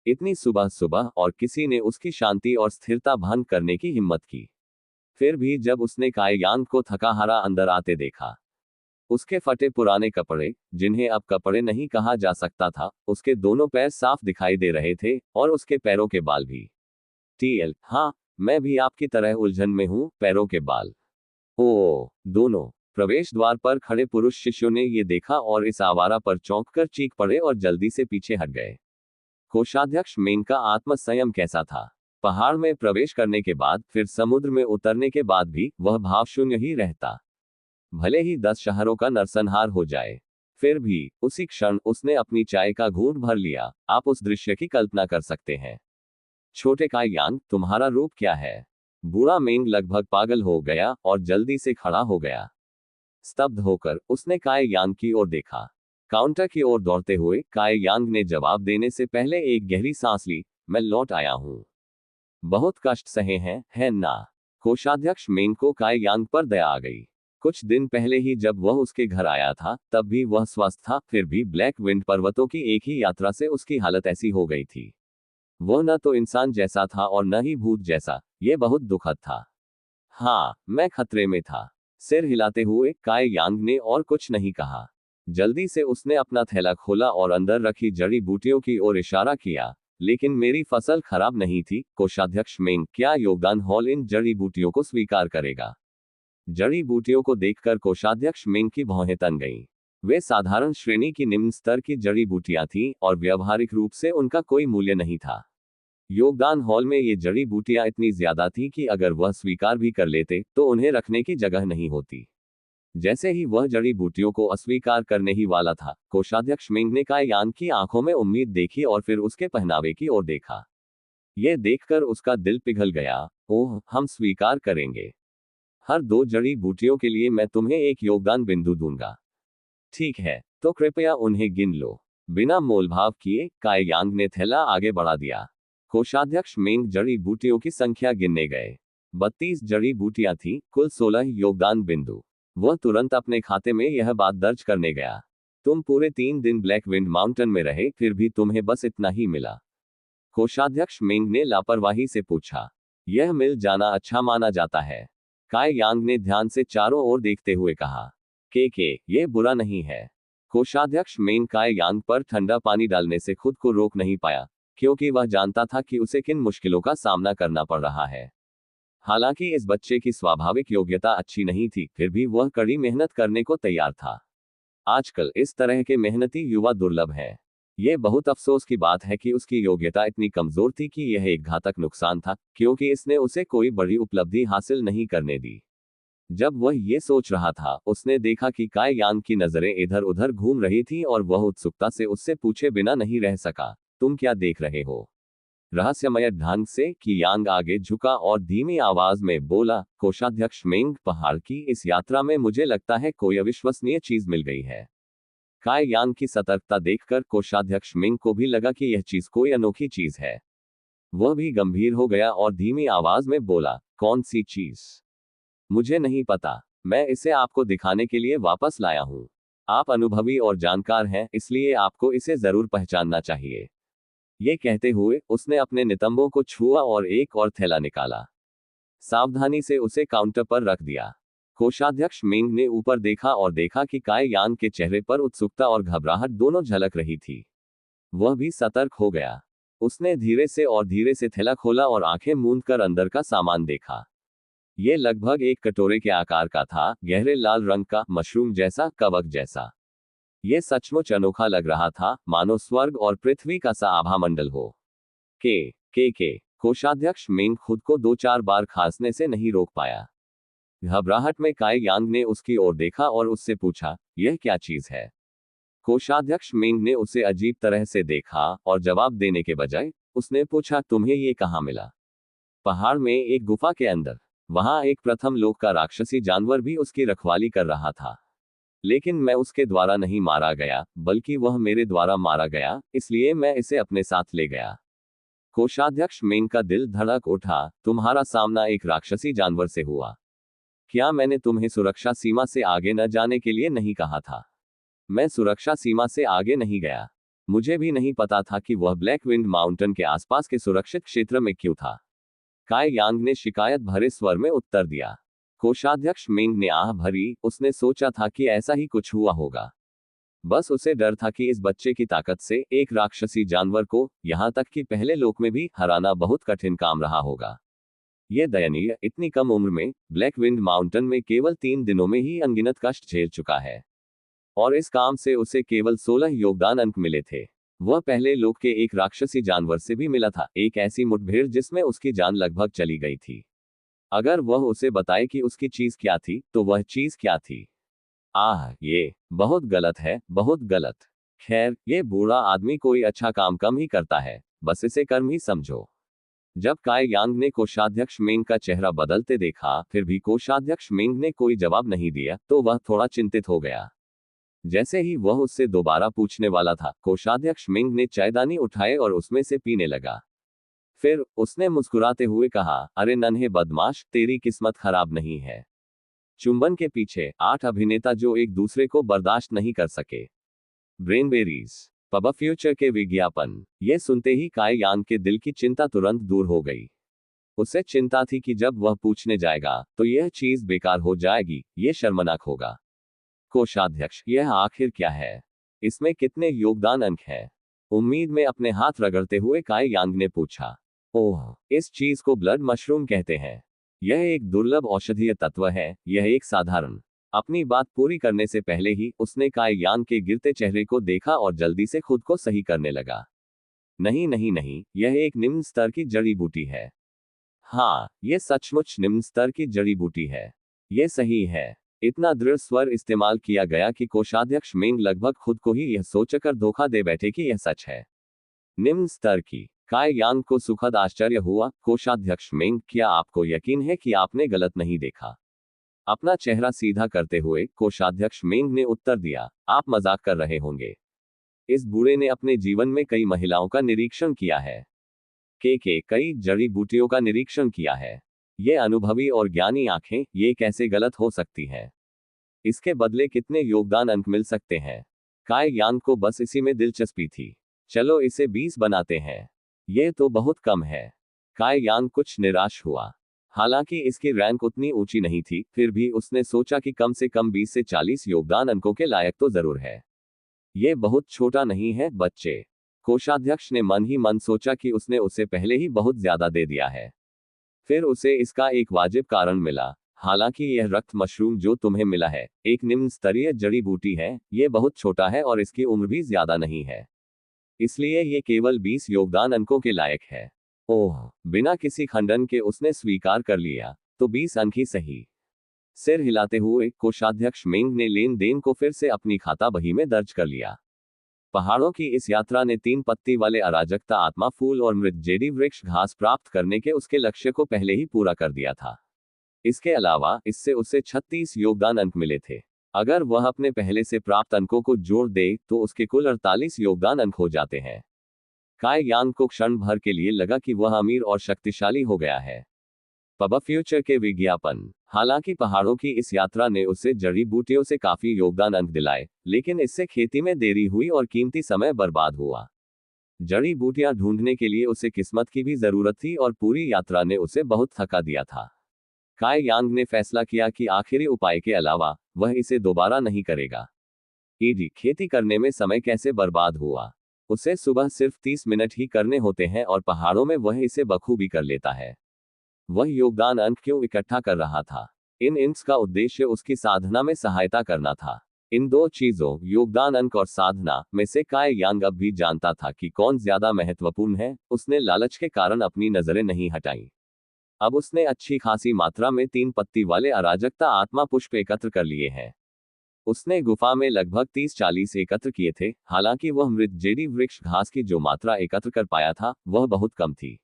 इतनी सुबह सुबह और किसी ने उसकी शांति और स्थिरता भंग करने की हिम्मत की। फिर भी जब उसने काय यांग को थका हारा अंदर आते देखा, उसके फटे पुराने कपड़े, जिन्हें अब कपड़े नहीं कहा जा सकता था, उसके दोनों पैर साफ दिखाई दे रहे थे और उसके पैरों के बाल भी। टीएल, हाँ, मैं भी आपकी तरह उलझन में हूं, पैरों के बाल। ओ, दोनों। प्रवेश द्वार पर खड़े पुरुष शिष्यों ने ये देखा और इस आवारा पर चौंककर चीख पड़े और जल्दी से पीछे हट गए। कोषाध्यक्ष मेंग का आत्म संयम कैसा था। पहाड़ में प्रवेश करने के बाद फिर समुद्र में उतरने के बाद भी वह भावशून्य ही रहता। भले ही 10 शहरों का नरसंहार हो जाए, फिर भी उसी क्षण उसने अपनी चाय का घूंट भर लिया। आप उस दृश्य की कल्पना कर सकते हैं। छोटे काई यांग, तुम्हारा रूप क्या है? बूढ़ा मेंग लगभग पागल हो गया और जल्दी से खड़ा हो गया। स्तब्ध होकर उसने काई यांग की ओर देखा। काउंटर की ओर दौड़ते हुए काई यांग ने जवाब देने से पहले एक गहरी सांस ली। मैं लौट आया हूं। बहुत कष्ट सहे हैं, है ना? कोषाध्यक्ष मेंग को काई यांग पर दया आ गई। कुछ दिन पहले ही जब वह उसके घर आया था तब भी वह स्वस्थ था, फिर भी ब्लैक विंड पर्वतों की एक ही यात्रा से उसकी हालत ऐसी हो गई थी। वह न तो इंसान जैसा था और न ही भूत जैसा। यह बहुत दुखद था। हाँ, मैं खतरे में था। सिर हिलाते हुए काई यांग ने और कुछ नहीं कहा। जल्दी से उसने अपना थैला खोला और अंदर रखी जड़ी बूटियों की ओर इशारा किया। लेकिन मेरी फसल खराब नहीं थी। कोषाध्यक्ष मेंग, क्या योगदान हॉल इन जड़ी बूटियों को स्वीकार करेगा? जड़ी बूटियों को देखकर कोषाध्यक्ष मेंग की भौहें तन गईं। वे साधारण श्रेणी की निम्न स्तर की जड़ी बूटियां थीं और व्यावहारिक रूप से उनका कोई मूल्य नहीं था। योगदान हॉल में ये जड़ी बूटियां इतनी ज्यादा थीं कि अगर वह स्वीकार भी कर लेते तो उन्हें रखने की जगह नहीं होती। जैसे ही वह जड़ी बूटियों को अस्वीकार करने ही वाला था, कोषाध्यक्ष मेंग ने काई यांग की आंखों में उम्मीद देखी और फिर उसके पहनावे की ओर देखा। यह देखकर उसका दिल पिघल गया। ओह, हम स्वीकार करेंगे। हर 2 जड़ी बूटियों के लिए मैं तुम्हें एक योगदान बिंदु दूंगा। ठीक है, तो कृपया उन्हें गिन लो। बिना मोलभाव किए काई यांग ने थैला आगे बढ़ा दिया। कोषाध्यक्ष मेंग जड़ी बूटियों की संख्या गिनने गए। 32 जड़ी बूटियां थीं, कुल 16 योगदान बिंदु। वह तुरंत अपने खाते में यह बात दर्ज करने गया। तुम पूरे 3 दिन ब्लैक विंड माउंटेन में रहे, फिर भी तुम्हें बस इतना ही मिला? कोषाध्यक्ष मेंग ने लापरवाही से पूछा। यह मिल जाना अच्छा माना जाता है। काई यांग ने ध्यान से चारों ओर देखते हुए कहा। के यह बुरा नहीं है। कोषाध्यक्ष मेंग काई यांग पर ठंडा पानी डालने से खुद को रोक नहीं पाया, क्योंकि वह जानता था कि उसे किन मुश्किलों का सामना करना पड़ रहा है। हालांकि इस बच्चे की स्वाभाविक योग्यता अच्छी नहीं थी, फिर भी वह कड़ी मेहनत करने को तैयार था। आजकल इस तरह के मेहनती युवा दुर्लभ हैं। यह बहुत अफसोस की बात है कि उसकी योग्यता इतनी कमजोर थी कि यह एक घातक नुकसान था, क्योंकि इसने उसे कोई बड़ी उपलब्धि हासिल नहीं करने दी। जब वह ये सोच रहा था, उसने देखा कि काई यांग की नजरें इधर उधर घूम रही थीं और वह उत्सुकता से उससे पूछे बिना नहीं रह सका। तुम क्या देख रहे हो? रहस्यमय ढंग से कि यांग आगे झुका और धीमी आवाज में बोला। कोषाध्यक्ष मेंग, पहाड़ की इस यात्रा में मुझे लगता है कोई अविश्वसनीय चीज मिल गई है। काई यांग की सतर्कता देखकर कोषाध्यक्ष मेंग को भी लगा कि यह चीज कोई अनोखी चीज है। वह भी गंभीर हो गया और धीमी आवाज में बोला, कौन सी चीज? मुझे नहीं पता। मैं इसे आपको दिखाने के लिए वापस लाया हूं। आप अनुभवी और जानकार हैं, इसलिए आपको इसे जरूर पहचानना चाहिए। ये कहते हुए उसने अपने नितंबों को छुआ और एक और थैला निकाला। सावधानी से उसे काउंटर पर रख दिया। कोषाध्यक्ष मेंग ने ऊपर देखा और देखा कि काई यांग के चेहरे पर उत्सुकता और घबराहट दोनों झलक रही थी। वह भी सतर्क हो गया। उसने धीरे से थैला खोला और आंखें मूंद कर अंदर का सामान देखा। यह लगभग एक कटोरे के आकार का था, गहरे लाल रंग का, मशरूम जैसा, कवक जैसा। यह सचमुच अनोखा लग रहा था, मानो स्वर्ग और पृथ्वी का सा आभा मंडल हो। के कोषाध्यक्ष मेंग खुद को 2-4 बार खांसने से नहीं रोक पाया। घबराहट में काई यांग ने उसकी ओर देखा और उससे पूछा, यह क्या चीज है? कोषाध्यक्ष मेंग ने उसे अजीब तरह से देखा और जवाब देने के बजाय उसने पूछा, तुम्हें ये कहाँ मिला? पहाड़ में एक गुफा के अंदर। वहां एक प्रथम लोक का राक्षसी जानवर भी उसकी रखवाली कर रहा था। लेकिन मैं उसके द्वारा नहीं मारा गया, बल्कि वह मेरे द्वारा मारा गया, इसलिए मैं इसे अपने साथ ले गया। कोषाध्यक्ष मेंग का दिल धड़क उठा। तुम्हारा सामना एक राक्षसी जानवर से हुआ। क्या मैंने तुम्हें सुरक्षा सीमा से आगे न जाने के लिए नहीं कहा था? मैं सुरक्षा सीमा से आगे नहीं गया। मुझे भी नहीं पता था कि वह ब्लैक विंड माउंटेन के आसपास के सुरक्षित क्षेत्र में क्यों था। काई यांग ने शिकायत भरे स्वर में उत्तर दिया। कोषाध्यक्ष मेंग ने आह भरी। उसने सोचा था कि ऐसा ही कुछ हुआ होगा। बस उसे डर था कि इस बच्चे की ताकत से एक राक्षसी जानवर को, यहां तक कि पहले लोक में भी, हराना बहुत कठिन काम रहा होगा। ये दयनीय, इतनी कम उम्र में ब्लैक विंड माउंटेन में केवल 3 दिनों में ही अनगिनत कष्ट झेल चुका है। और इस काम से उसे केवल 16 योगदान अंक मिले थे। वह पहले लोक के एक राक्षसी जानवर से भी मिला था, एक ऐसी मुठभेड़ जिसमें उसकी जान लगभग चली गई थी। अगर वह उसे बताए कि उसकी चीज क्या थी, तो वह चीज क्या थी? ये बहुत गलत है, बहुत गलत। खैर, ये बूढ़ा आदमी कोई अच्छा काम कम ही करता है, बस इसे कर्म ही समझो। जब काय यांग ने कोषाध्यक्ष मेंग का चेहरा बदलते देखा, फिर भी कोषाध्यक्ष मेंग ने कोई जवाब नहीं दिया, तो वह थोड़ा चिंतित हो गया। जैसे ही वह उससे दोबारा पूछने वाला था, कोषाध्यक्ष मेंग ने चायदानी उठाए और उसमें से पीने लगा। फिर उसने मुस्कुराते हुए कहा, अरे नन्हे बदमाश, तेरी किस्मत खराब नहीं है। चुंबन के पीछे 8 अभिनेता जो एक दूसरे को बर्दाश्त नहीं कर सके। ब्रेनबेरीज पब फ्यूचर के विज्ञापन। ये सुनते ही काय यांग के दिल की चिंता तुरंत दूर हो गई। उसे चिंता थी कि जब वह पूछने जाएगा तो यह चीज बेकार हो जाएगी, ये शर्मनाक होगा। कोषाध्यक्ष, यह आखिर क्या है? इसमें कितने योगदान अंक हैं? उम्मीद में अपने हाथ रगड़ते हुए काय यांग ने पूछा। ओह, इस चीज को ब्लड मशरूम कहते हैं। यह एक दुर्लभ औषधीय तत्व है, यह एक साधारण। अपनी बात पूरी करने से पहले ही उसने काय यांग के गिरते चेहरे को देखा और जल्दी से खुद को सही करने लगा। नहीं नहीं नहीं, यह एक निम्न स्तर की जड़ी बूटी है। हाँ, यह सचमुच निम्न स्तर की जड़ी बूटी है। यह सही है। इतना दृढ़ स्वर इस्तेमाल किया गया कि कोषाध्यक्ष मेंग लगभग खुद को ही यह सोचकर धोखा दे बैठे कि यह सच है। निम्न स्तर की। काय यांग को सुखद आश्चर्य हुआ। कोषाध्यक्ष मेंग, क्या आपको यकीन है कि आपने गलत नहीं देखा? अपना चेहरा सीधा करते हुए कोषाध्यक्ष मेंग ने उत्तर दिया, आप मजाक कर रहे होंगे। इस बूढ़े ने अपने जीवन में कई महिलाओं का निरीक्षण किया है। कई जड़ी बूटियों का निरीक्षण किया है। ये अनुभवी और ज्ञानी आंखें, ये कैसे गलत हो सकती हैं? इसके बदले कितने योगदान अंक मिल सकते हैं? काय यांग को बस इसी में दिलचस्पी थी। चलो इसे 20 बनाते हैं। ये तो बहुत कम है। काय यांग कुछ निराश हुआ। हालांकि इसकी रैंक उतनी ऊंची नहीं थी, फिर भी उसने सोचा कि कम से कम 20 से 40 योगदान अंकों के लायक तो जरूर है। ये बहुत छोटा नहीं है बच्चे। कोषाध्यक्ष ने मन ही मन सोचा कि उसने उसे पहले ही बहुत ज्यादा दे दिया है। फिर उसे इसका एक वाजिब कारण मिला। हालांकि यह रक्त मशरूम जो तुम्हें मिला है, एक निम्न स्तरीय जड़ी बूटी है, ये बहुत छोटा है और इसकी उम्र भी ज्यादा नहीं है। इसलिए ये केवल 20 योगदान अंकों के लायक है। ओह, बिना किसी खंडन के उसने स्वीकार कर लिया, तो 20 अंक ही सही। सिर हिलाते हुए कोषाध्यक्ष मेंग ने लेन देन को फिर से अपनी खाता बही में दर्ज कर लिया। पहाड़ों की इस यात्रा ने 3 पत्ती वाले अराजकता आत्मा फूल और मृत जेडी वृक्ष घास प्राप्त करने के उसके लक्ष्य को पहले ही पूरा कर दिया था। इसके अलावा इससे उसे 36 योगदान अंक मिले थे। अगर वह अपने पहले से प्राप्त अंकों को जोड़ दे तो उसके कुल 48 योगदान अंक हो जाते हैं। काय यांग को क्षण भर के लिए लगा कि वह अमीर और शक्तिशाली हो गया है। पब फ्यूचर के विज्ञापन। हालांकि पहाड़ों की इस यात्रा ने उसे जड़ी बूटियों से काफी योगदान अंक दिलाए, लेकिन इससे खेती में देरी हुई और कीमती समय बर्बाद हुआ। जड़ी बूटियां ढूंढने के लिए उसे किस्मत की भी जरूरत थी और पूरी यात्रा ने उसे बहुत थका दिया था। काय यांग ने फैसला किया कि आखिरी उपाय के अलावा वह इसे दोबारा नहीं करेगा। खेती करने में समय कैसे बर्बाद हुआ? उसे सुबह सिर्फ 30 मिनट ही करने होते हैं और पहाड़ों में वह इसे बखूबी कर लेता है। वह योगदान अंक क्यों इकट्ठा कर रहा था? इन इंक्स का उद्देश्य उसकी साधना में सहायता करना था। इन दो चीजों, योगदान अंक और साधना, में से काय यांग अब भी जानता था कि कौन ज्यादा महत्वपूर्ण है। उसने लालच के कारण अपनी नजरें नहीं हटाई। अब उसने अच्छी खासी मात्रा में 3 पत्ती वाले अराजकता आत्मा पुष्प एकत्र कर लिए हैं। उसने गुफा में लगभग 30-40 एकत्र किए थे। हालांकि वह मृत जेडी वृक्ष घास की जो मात्रा एकत्र कर पाया था, वह बहुत कम थी।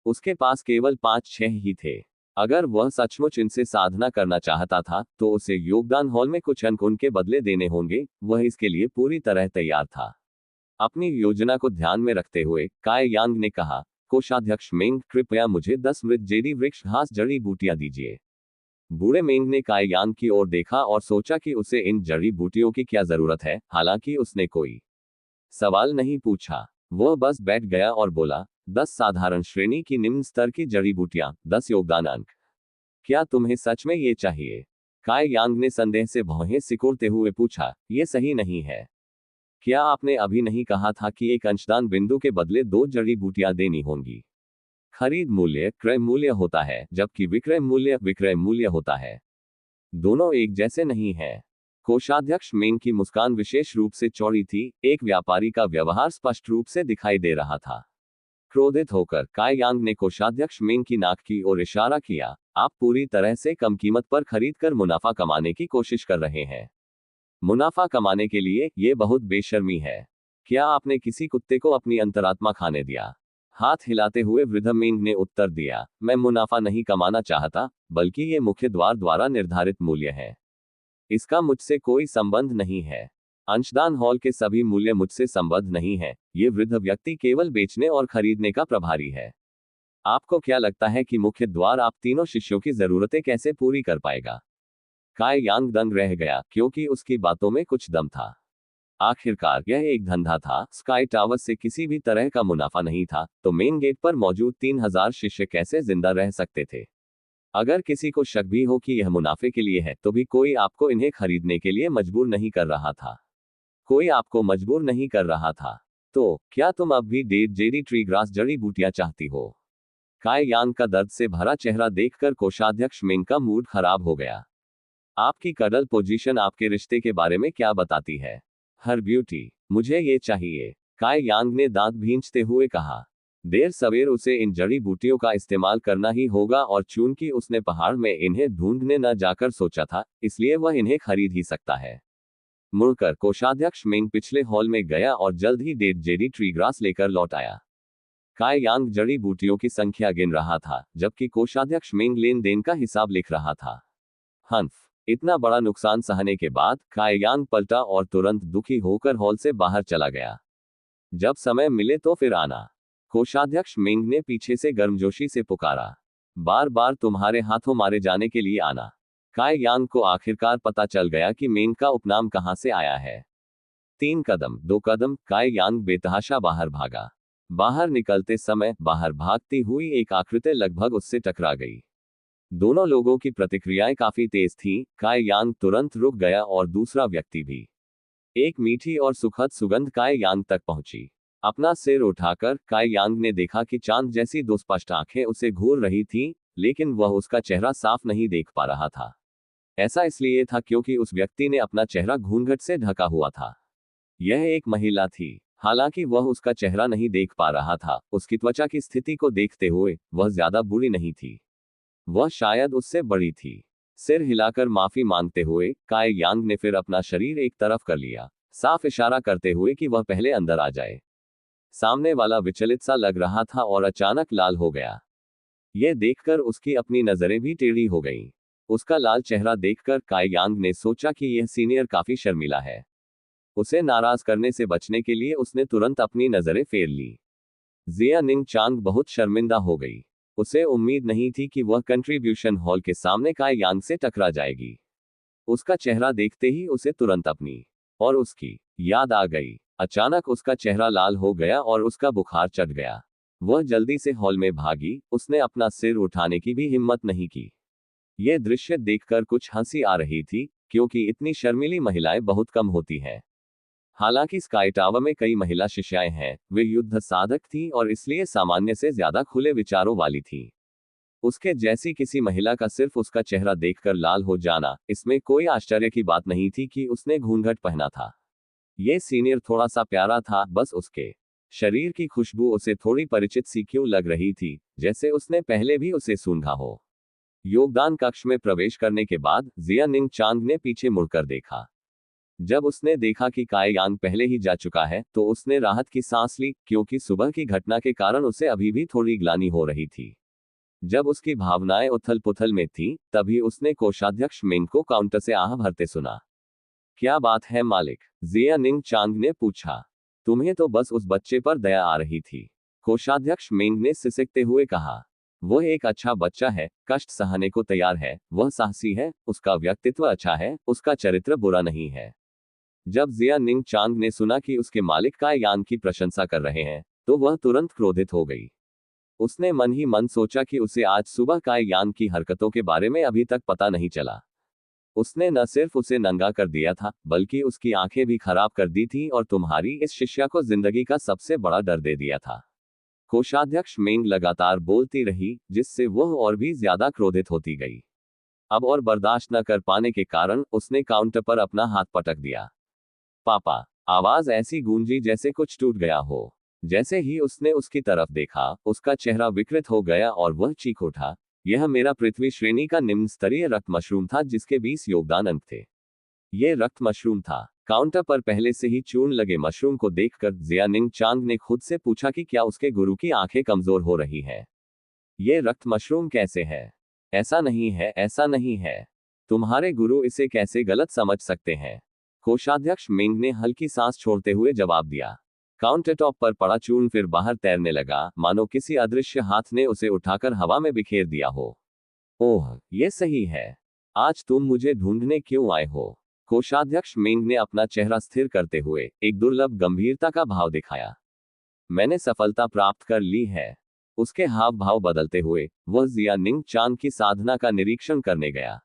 उसके पास केवल 5-6 ही थे। अगर वह सचमुच इनसे साधना करना चाहता था, तो उसे योगदान हॉल में कुछ अंक उनके बदले देने होंगे। वह इसके लिए पूरी तरह तैयार था। अपनी योजना को ध्यान में रखते हुए काय यांग ने कहा, कोषाध्यक्ष मेंग, कृपया मुझे 10 मृत जेडी वृक्ष घास जड़ी बूटियां दीजिए। बूढ़े मेंग ने काय यांग की ओर देखा और सोचा कि उसे इन जड़ी बूटियों की क्या जरूरत है। हालांकि उसने कोई सवाल नहीं पूछा। वह बस बैठ गया और बोला, 10 साधारण श्रेणी की निम्न स्तर की जड़ी बूटियां, 10 योगदान अंक। क्या तुम्हें सच में ये चाहिए? काय यांग ने संदेह से भौहें सिकुड़ते हुए पूछा, ये सही नहीं है। क्या आपने अभी नहीं कहा था कि एक अंशदान बिंदु के बदले 2 जड़ी बूटियां देनी होंगी? खरीद मूल्य क्रय मूल्य होता है, जबकि विक्रय मूल्य विक्रय मूल्य होता है। दोनों एक जैसे नहीं हैं। कोषाध्यक्ष मेंग की मुस्कान विशेष रूप से चौड़ी थी, एक व्यापारी का व्यवहार स्पष्ट रूप से दिखाई दे रहा था। क्रोधित होकर काय यांग ने कोषाध्यक्ष मेंग की नाक की ओर इशारा किया, आप पूरी तरह से कम कीमत पर खरीदकर मुनाफा कमाने की कोशिश कर रहे हैं। मुनाफा कमाने के लिए ये बहुत बेशर्मी है। क्या आपने किसी कुत्ते को अपनी अंतरात्मा खाने दिया? हाथ हिलाते हुए वृद्ध मेंग ने उत्तर दिया, मैं मुनाफा नहीं कमाना चाहता, बल्कि ये मुख्य द्वार द्वारा निर्धारित मूल्य है। इसका मुझसे कोई संबंध नहीं है। अंशदान हॉल के सभी मूल्य मुझसे संबद्ध नहीं है। ये वृद्ध व्यक्ति केवल बेचने और खरीदने का प्रभारी है। आपको क्या लगता है कि मुख्य द्वार आप तीनों शिष्यों की जरूरतें कैसे पूरी कर पाएगा? काय यांग दंग रह गया, क्योंकि उसकी बातों में कुछ दम था। आखिरकार यह एक धंधा था, स्काई टावर से किसी भी तरह का मुनाफा नहीं था, तो मेन गेट पर मौजूद 3000 शिष्य कैसे जिंदा रह सकते थे? अगर किसी को शक भी हो कि यह मुनाफे के लिए है, तो भी कोई आपको इन्हें खरीदने के लिए मजबूर नहीं कर रहा था। कोई आपको मजबूर नहीं कर रहा था। तो क्या तुम अब भी डेड जेडी ट्री ग्रास जड़ी बूटियां चाहती हो? काय यांग का दर्द से भरा चेहरा देखकर कोषाध्यक्ष मेंग का मूड खराब हो गया। आपकी कडल पोजीशन आपके रिश्ते के बारे में क्या बताती है? हर ब्यूटी, मुझे ये चाहिए, काय यांग ने दांत भींचते हुए कहा। देर सवेर उसे इन जड़ी बूटियों का इस्तेमाल करना ही होगा, और चूंकि उसने पहाड़ में इन्हें ढूंढने न जाकर सोचा था, इसलिए वह इन्हें खरीद ही सकता है। मुड़कर कोषाध्यक्ष मेंग पिछले हॉल में गया और जल्द ही डेड जेडी ट्री ग्रास लेकर लौट आया। काय यांग जड़ी बूटियों की संख्या गिन रहा था, जबकि कोषाध्यक्ष मेंग लेन देन का हिसाब लिख रहा था। हंफ, इतना बड़ा नुकसान सहने के बाद काय यांग पलटा और तुरंत दुखी होकर हॉल से बाहर चला गया। जब समय मिले तो फिर आना, कोषाध्यक्ष मेंग ने पीछे से गर्मजोशी से पुकारा। बार बार तुम्हारे हाथों मारे जाने के लिए आना। काय यांग को आखिरकार पता चल गया कि मेंग का उपनाम कहां से आया है। 3 कदम 2 कदम काय यांग बेतहाशा बाहर भागा। बाहर निकलते समय बाहर भागती हुई एक आकृति लगभग उससे टकरा गई। दोनों लोगों की प्रतिक्रियाएं काफी तेज थीं। काय यांग तुरंत रुक गया और दूसरा व्यक्ति भी। एक मीठी और सुखद सुगंध काय यांग तक पहुंची। अपना सिर उठाकर काय यांग ने देखा कि चांद जैसी दो स्पष्ट आंखें उसे घूर रही थीं, लेकिन वह उसका चेहरा साफ नहीं देख पा रहा था। ऐसा इसलिए था क्योंकि उस व्यक्ति ने अपना चेहरा घूंघट से ढका हुआ था। यह एक महिला थी। हालांकि वह उसका चेहरा नहीं देख पा रहा था, उसकी त्वचा की स्थिति को देखते हुए वह ज्यादा बुरी नहीं थी। वह शायद उससे बड़ी थी। सिर हिलाकर माफी मांगते हुए काय यांग ने फिर अपना शरीर एक तरफ कर लिया, साफ इशारा करते हुए कि वह पहले अंदर आ जाए। सामने वाला विचलित सा लग रहा था और अचानक लाल हो गया। यह देखकर उसकी अपनी नजरें भी टेढ़ी हो गईं। उसका लाल चेहरा देखकर काय यांग ने सोचा कि यह सीनियर काफी शर्मिला है। उसे नाराज करने से बचने के लिए उसने तुरंत अपनी नजरें फेर ली। जिया निंग चांग बहुत शर्मिंदा हो गई। उसे उम्मीद नहीं थी कि वह कंट्रीब्यूशन हॉल के सामने काय यांग से टकरा जाएगी। उसका चेहरा देखते ही उसे तुरंत अपनी और उसकी याद आ गई। अचानक उसका चेहरा लाल हो गया और उसका बुखार चढ़ गया। वह जल्दी से हॉल में भागी, उसने अपना सिर उठाने की भी हिम्मत नहीं की। यह दृश्य देखकर कुछ हंसी आ रही थी, क्योंकि इतनी शर्मीली महिलाएं बहुत कम होती हैं। हालांकि स्काई टावर में कई महिला शिष्याएं हैं, वे युद्ध साधक थीं और इसलिए सामान्य से ज्यादा खुले विचारों वाली थीं। उसके जैसी किसी महिला का सिर्फ उसका चेहरा देखकर लाल हो जाना, इसमें कोई आश्चर्य की बात नहीं थी कि उसने घूंघट पहना था। ये सीनियर थोड़ा सा प्यारा था, बस उसके शरीर की खुशबू उसे थोड़ी परिचित सी क्यों लग रही थी, जैसे उसने पहले भी उसे सूंघा हो। योगदान कक्ष में प्रवेश करने के बाद जिया निंग चांग ने पीछे मुड़कर देखा। जब उसने देखा कि काय यांग पहले ही जा चुका है, तो उसने राहत की सांस ली, क्योंकि सुबह की घटना के कारण उसे अभी भी थोड़ी ग्लानि हो रही थी। जब उसकी भावनाएं उथल पुथल में थीं, तभी उसने कोषाध्यक्ष मेंग को काउंटर से आह भरते सुना। क्या बात है मालिक? जिया निंग चांग ने पूछा। तुम्हें तो बस उस बच्चे पर दया आ रही थी, कोषाध्यक्ष मेंग ने सिसकते हुए कहा। वह एक अच्छा बच्चा है, कष्ट सहने को तैयार है, वह साहसी है, उसका व्यक्तित्व अच्छा है, उसका चरित्र बुरा नहीं है। जब जिया निंग चांग ने सुना कि उसके मालिक काय यांग की प्रशंसा कर रहे हैं, तो वह तुरंत क्रोधित हो गई। उसने मन ही मन सोचा कि उसे आज सुबह काय यांग की हरकतों के बारे में अभी तक पता नहीं चला। उसने न सिर्फ उसे नंगा कर दिया था, बल्कि उसकी आंखें भी खराब कर दी थी और तुम्हारी इस शिष्या को जिंदगी का सबसे बड़ा डर दे दिया था। कोषाध्यक्ष मेंग लगातार बोलती रही, जिससे वह और भी ज्यादा क्रोधित होती गई। अब और बर्दाश्त न कर पाने के कारण उसने काउंटर पर अपना हाथ पटक दिया। पापा! आवाज ऐसी गूंजी जैसे कुछ टूट गया हो। जैसे ही उसने उसकी तरफ देखा, उसका चेहरा विकृत हो गया और वह चीख उठा, यह मेरा पृथ्वी श्रेणी का निम्न स्तरीय रक्त मशरूम था जिसके 20 योगदान अंक थे। ये रक्त मशरूम था। काउंटर पर पहले से ही चूर्ण लगे मशरूम को देखकर जियानिंग चांग ने खुद से पूछा कि क्या उसके गुरु की आंखें कमजोर हो रही हैं। ये रक्त मशरूम कैसे है? ऐसा नहीं है, ऐसा नहीं है। तुम्हारे गुरु इसे कैसे गलत समझ सकते हैं? कोषाध्यक्ष मेंग ने हल्की सांस छोड़ते हुए जवाब दिया। काउंटर टॉप पर पड़ा चूर्ण फिर बाहर तैरने लगा, मानो किसी अदृश्य हाथ ने उसे उठाकर हवा में बिखेर दिया हो। ओह, ये सही है। आज तुम मुझे ढूंढने क्यों आए हो? कोषाध्यक्ष मेंग ने अपना चेहरा स्थिर करते हुए एक दुर्लभ गंभीरता का भाव दिखाया। मैंने सफलता प्राप्त कर ली है। उसके हाव भाव बदलते हुए वह जियानिंग चांग की साधना का निरीक्षण करने गया।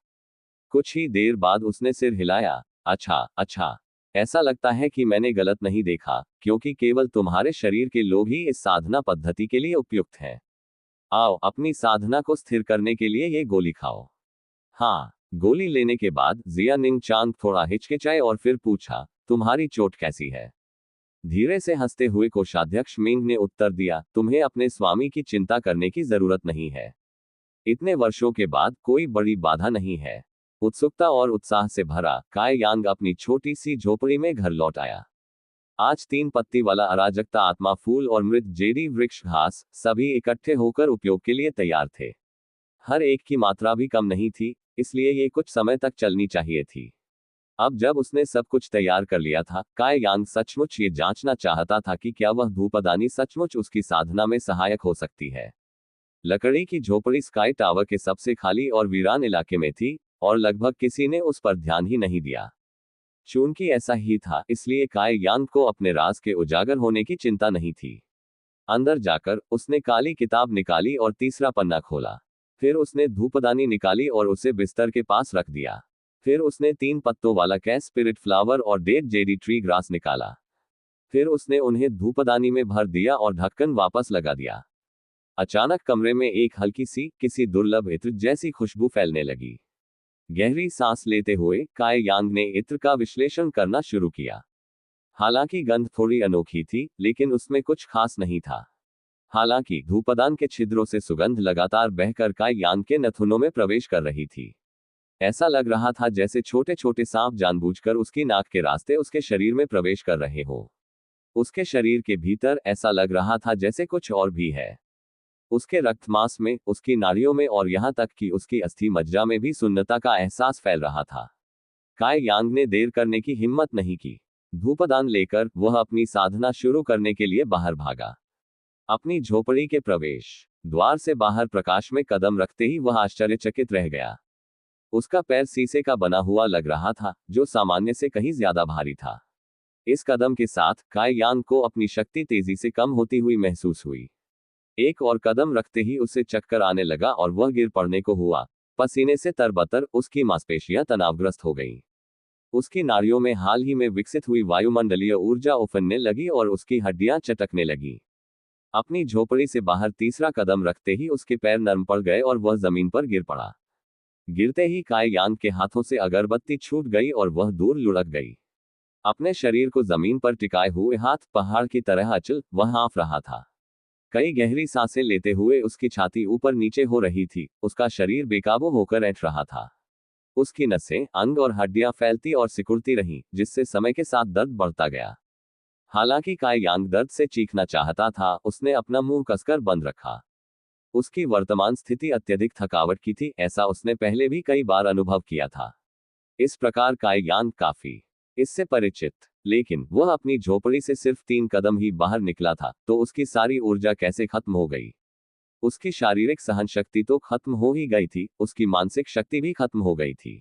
कुछ ही देर बाद उसने सिर हिलाया। अच्छा, अच्छा। ऐसा लगता है कि मैंने गलत नहीं देखा, क्योंकि केवल तुम्हारे शरीर के लोग ही इस साधना पद्धति के लिए उपयुक्त हैं। आओ, अपनी साधना को स्थिर करने के लिए ये गोली खाओ। हाँ। गोली लेने के बाद जियानिंग चांग थोड़ा हिचकिचाए और फिर पूछा, तुम्हारी चोट कैसी है? धीरे से हंसते हुए कोषाध्यक्ष मेंग ने उत्तर दिया, तुम्हें अपने स्वामी की चिंता करने की जरूरत नहीं है। इतने वर्षों के बाद कोई बड़ी बाधा नहीं है। उत्सुकता और उत्साह से भरा काय यांग अपनी छोटी सी झोपड़ी में घर लौट आया। आज 3 पत्ती वाला अराजकता आत्मा फूल और मृत जेडी वृक्ष घास सभी इकट्ठे होकर उपयोग के लिए तैयार थे। हर एक की मात्रा भी कम नहीं थी, इसलिए ये कुछ समय तक चलनी चाहिए थी। अब जब उसने सब कुछ तैयार कर लिया था, काय यांग सचमुच ये जांचना चाहता था कि क्या वह धूपदानी सचमुच उसकी साधना में सहायक हो सकती है। लकड़ी की झोपड़ी स्काई टावर के सबसे खाली और वीरान इलाके में थी, और लगभग किसी ने उस पर ध्यान ही नहीं दिया। चूंकि ऐसा ही था, इसलिए काय यांग को अपने राज के उजागर होने की चिंता नहीं थी। अंदर जाकर उसने काली किताब निकाली और तीसरा पन्ना खोला। फिर उसने धूपदानी निकाली और उसे बिस्तर के पास रख दिया। फिर उसने 3 पत्तों वाला कैस स्पिरिट फ्लावर और डेड जेडी ट्री ग्रास निकाला। फिर उसने उन्हें धूपदानी में भर दिया और ढक्कन वापस लगा दिया। अचानक कमरे में एक हल्की सी, किसी दुर्लभ इत्र जैसी खुशबू फैलने लगी। गहरी सांस लेते हुए काय यांग ने इत्र का विश्लेषण करना शुरू किया। हालांकि गंध थोड़ी अनोखी थी, लेकिन उसमें कुछ खास नहीं था। हालांकि धूपदान के छिद्रों से सुगंध लगातार बहकर काय यांग के नथुनों में प्रवेश कर रही थी। ऐसा लग रहा था जैसे छोटे छोटे सांप जानबूझकर उसकी नाक के रास्ते उसके शरीर में प्रवेश कर रहे हो। उसके शरीर के भीतर ऐसा लग रहा था जैसे कुछ और भी है। उसके रक्त मांस में, उसकी नाड़ियों में और यहाँ तक कि उसकी अस्थि मज्जा में भी सुन्नता का एहसास फैल रहा था। काय यांग ने देर करने की हिम्मत नहीं की। धूपदान लेकर वह अपनी साधना शुरू करने के लिए बाहर भागा। अपनी झोपड़ी के प्रवेश द्वार से बाहर प्रकाश में कदम रखते ही वह आश्चर्यचकित रह गया। उसका पैर शीशे का बना हुआ लग रहा था, जो सामान्य से कहीं ज्यादा भारी था। इस कदम के साथ काय यांग को अपनी शक्ति तेजी से कम होती हुई महसूस हुई। एक और कदम रखते ही उसे चक्कर आने लगा और वह गिर पड़ने को हुआ। पसीने से तरबतर उसकी मांसपेशियां तनावग्रस्त हो गईं। उसकी नाड़ियों में हाल ही में विकसित हुई वायुमंडलीय ऊर्जा उफनने लगी और उसकी हड्डियां चटकने लगी। अपनी झोपड़ी से बाहर तीसरा कदम रखते ही उसके पैर नरम पड़ गए और वह जमीन पर गिर पड़ा। गिरते ही काय यांग के हाथों से अगरबत्ती छूट गई और वह दूर लुढ़क गई। अपने शरीर को जमीन पर टिकाए हुए हाथ पहाड़ की तरह अचल वह हाँफ रहा था। कई गहरी सांसें लेते हुए उसकी छाती ऊपर नीचे हो रही थी, उसका शरीर बेकाबू होकर ऐंठ रहा था। उसकी नसें, अंग और हड्डियां फैलती और सिकुड़ती रहीं, जिससे समय के साथ दर्द बढ़ता गया। हालांकि काय यांग दर्द से चीखना चाहता था, उसने अपना मुंह कसकर बंद रखा। उसकी वर्तमान स्थिति अत्यधिक थकावट की थी, ऐसा उसने पहले भी कई बार अनुभव किया था। इस प्रकार काय यांग काफी इससे परिचित, लेकिन वह अपनी झोपड़ी से सिर्फ 3 कदम ही बाहर निकला था, तो उसकी सारी ऊर्जा कैसे खत्म हो गई। उसकी शारीरिक सहन शक्ति तो खत्म हो ही गई थी, उसकी मानसिक शक्ति भी खत्म हो गई थी।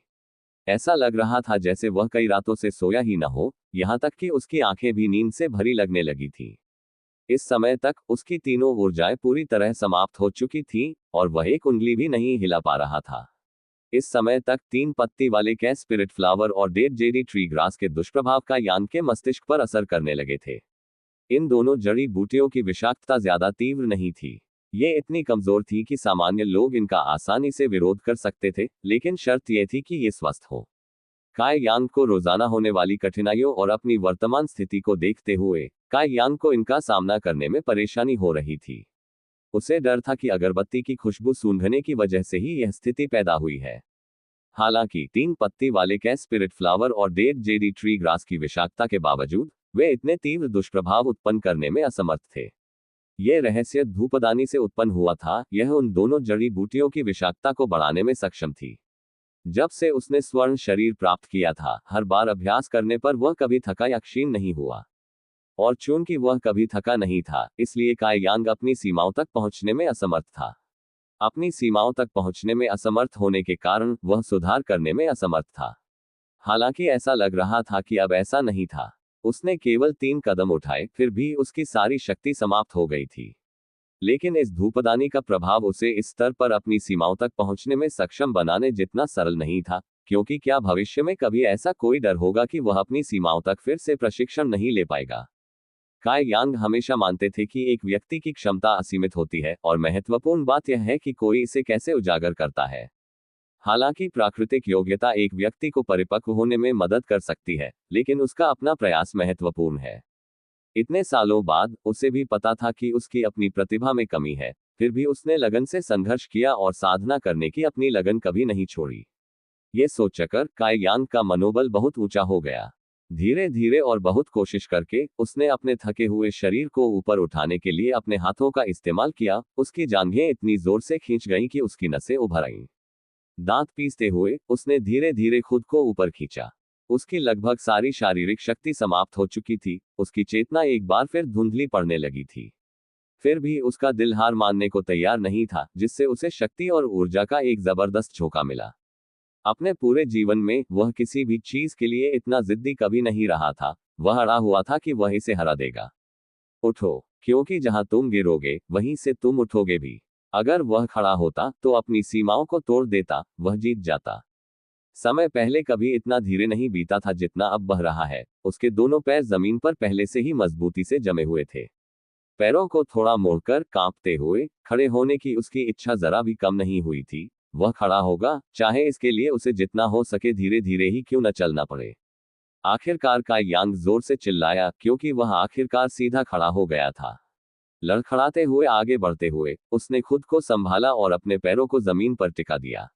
ऐसा लग रहा था जैसे वह कई रातों से सोया ही न हो, यहाँ तक कि उसकी आंखें भी नींद से भरी लगने लगी थी। इस समय तक उसकी तीनों ऊर्जाएं पूरी तरह समाप्त हो चुकी थीं, और वह एक उंगली भी नहीं हिला पा रहा था। इस समय तक 3 पत्ती वाले कैस स्पिरिट फ्लावर और डेड जेडी ट्री ग्रास के दुष्प्रभाव का यांग के मस्तिष्क पर असर करने लगे थे। इन दोनों जड़ी बूटियों की विषाक्तता ज्यादा तीव्र नहीं थी। ये इतनी कमजोर थी कि सामान्य लोग इनका आसानी से विरोध कर सकते थे, लेकिन शर्त यह थी कि ये स्वस्थ हो। काई यांग को रोजाना होने वाली कठिनाइयों और अपनी वर्तमान स्थिति को देखते हुए काई यांग को इनका सामना करने में परेशानी हो रही थी। उसे डर था कि अगरबत्ती की खुशबू सूंघने की वजह से ही यह स्थिति पैदा हुई है। हालांकि 3 पत्ती वाले कैस स्पिरिट फ्लावर और डेड जेडी ट्री ग्रास की विषाक्तता के बावजूद वे इतने तीव्र दुष्प्रभाव उत्पन्न करने में असमर्थ थे। यह रहस्य धूपदानी से उत्पन्न हुआ था, यह उन दोनों जड़ी बूटियों की विषाक्तता को बढ़ाने में सक्षम थी। जब से उसने स्वर्ण शरीर प्राप्त किया था, हर बार अभ्यास करने पर वह कभी थका या क्षीण नहीं हुआ। और चूंकि वह कभी थका नहीं था, इसलिए काई यांग अपनी सीमाओं तक पहुंचने में असमर्थ था। अपनी सीमाओं तक पहुंचने में असमर्थ होने के कारण वह सुधार करने में असमर्थ था। हालांकि ऐसा लग रहा था कि अब ऐसा नहीं था। उसने केवल 3 कदम उठाए, फिर भी उसकी सारी शक्ति समाप्त हो गई थी। लेकिन इस धूपदानी का प्रभाव उसे इस स्तर पर अपनी सीमाओं तक पहुंचने में सक्षम बनाने जितना सरल नहीं था, क्योंकि क्या भविष्य में कभी ऐसा कोई डर होगा कि वह अपनी सीमाओं तक फिर से प्रशिक्षण नहीं ले पाएगा। काई यांग हमेशा मानते थे कि एक व्यक्ति की क्षमता असीमित होती है और महत्वपूर्ण बात यह है कि कोई इसे कैसे उजागर करता है। हालांकि प्राकृतिक योग्यता एक व्यक्ति को परिपक्व होने में मदद कर सकती है, लेकिन उसका अपना प्रयास महत्वपूर्ण है। इतने सालों बाद उसे भी पता था कि उसकी अपनी प्रतिभा में कमी है, फिर भी उसने लगन से संघर्ष किया और साधना करने की अपनी लगन कभी नहीं छोड़ी। ये सोचकर काई यांग का मनोबल बहुत ऊंचा हो गया। धीरे धीरे और बहुत कोशिश करके उसने अपने थके हुए शरीर को ऊपर उठाने के लिए अपने हाथों का इस्तेमाल किया। उसकी जांघें इतनी जोर से खींच गईं कि उसकी नसें उभर आईं। दांत पीसते हुए उसने धीरे धीरे खुद को ऊपर खींचा। उसकी लगभग सारी शारीरिक शक्ति समाप्त हो चुकी थी। उसकी चेतना एक बार फिर धुंधली पड़ने लगी थी। फिर भी उसका दिल हार मानने को तैयार नहीं था, जिससे उसे शक्ति और ऊर्जा का एक जबरदस्त झोंका मिला। अपने पूरे जीवन में वह किसी भी चीज के लिए इतना जिद्दी कभी नहीं रहा था। वह अड़ा हुआ था कि वह इसे हरा देगा। उठो, क्योंकि जहां तुम गिरोगे वहीं से तुम उठोगे भी। अगर वह खड़ा होता तो अपनी सीमाओं को तोड़ देता, वह जीत जाता। समय पहले कभी इतना धीरे नहीं बीता था जितना अब बह रहा है। उसके दोनों पैर जमीन पर पहले से ही मजबूती से जमे हुए थे। पैरों को थोड़ा मोड़कर कांपते हुए खड़े होने की उसकी इच्छा जरा भी कम नहीं हुई थी। वह खड़ा होगा, चाहे इसके लिए उसे जितना हो सके धीरे धीरे ही क्यों न चलना पड़े। आखिरकार काई यांग जोर से चिल्लाया, क्योंकि वह आखिरकार सीधा खड़ा हो गया था। लड़खड़ाते हुए आगे बढ़ते हुए उसने खुद को संभाला और अपने पैरों को जमीन पर टिका दिया।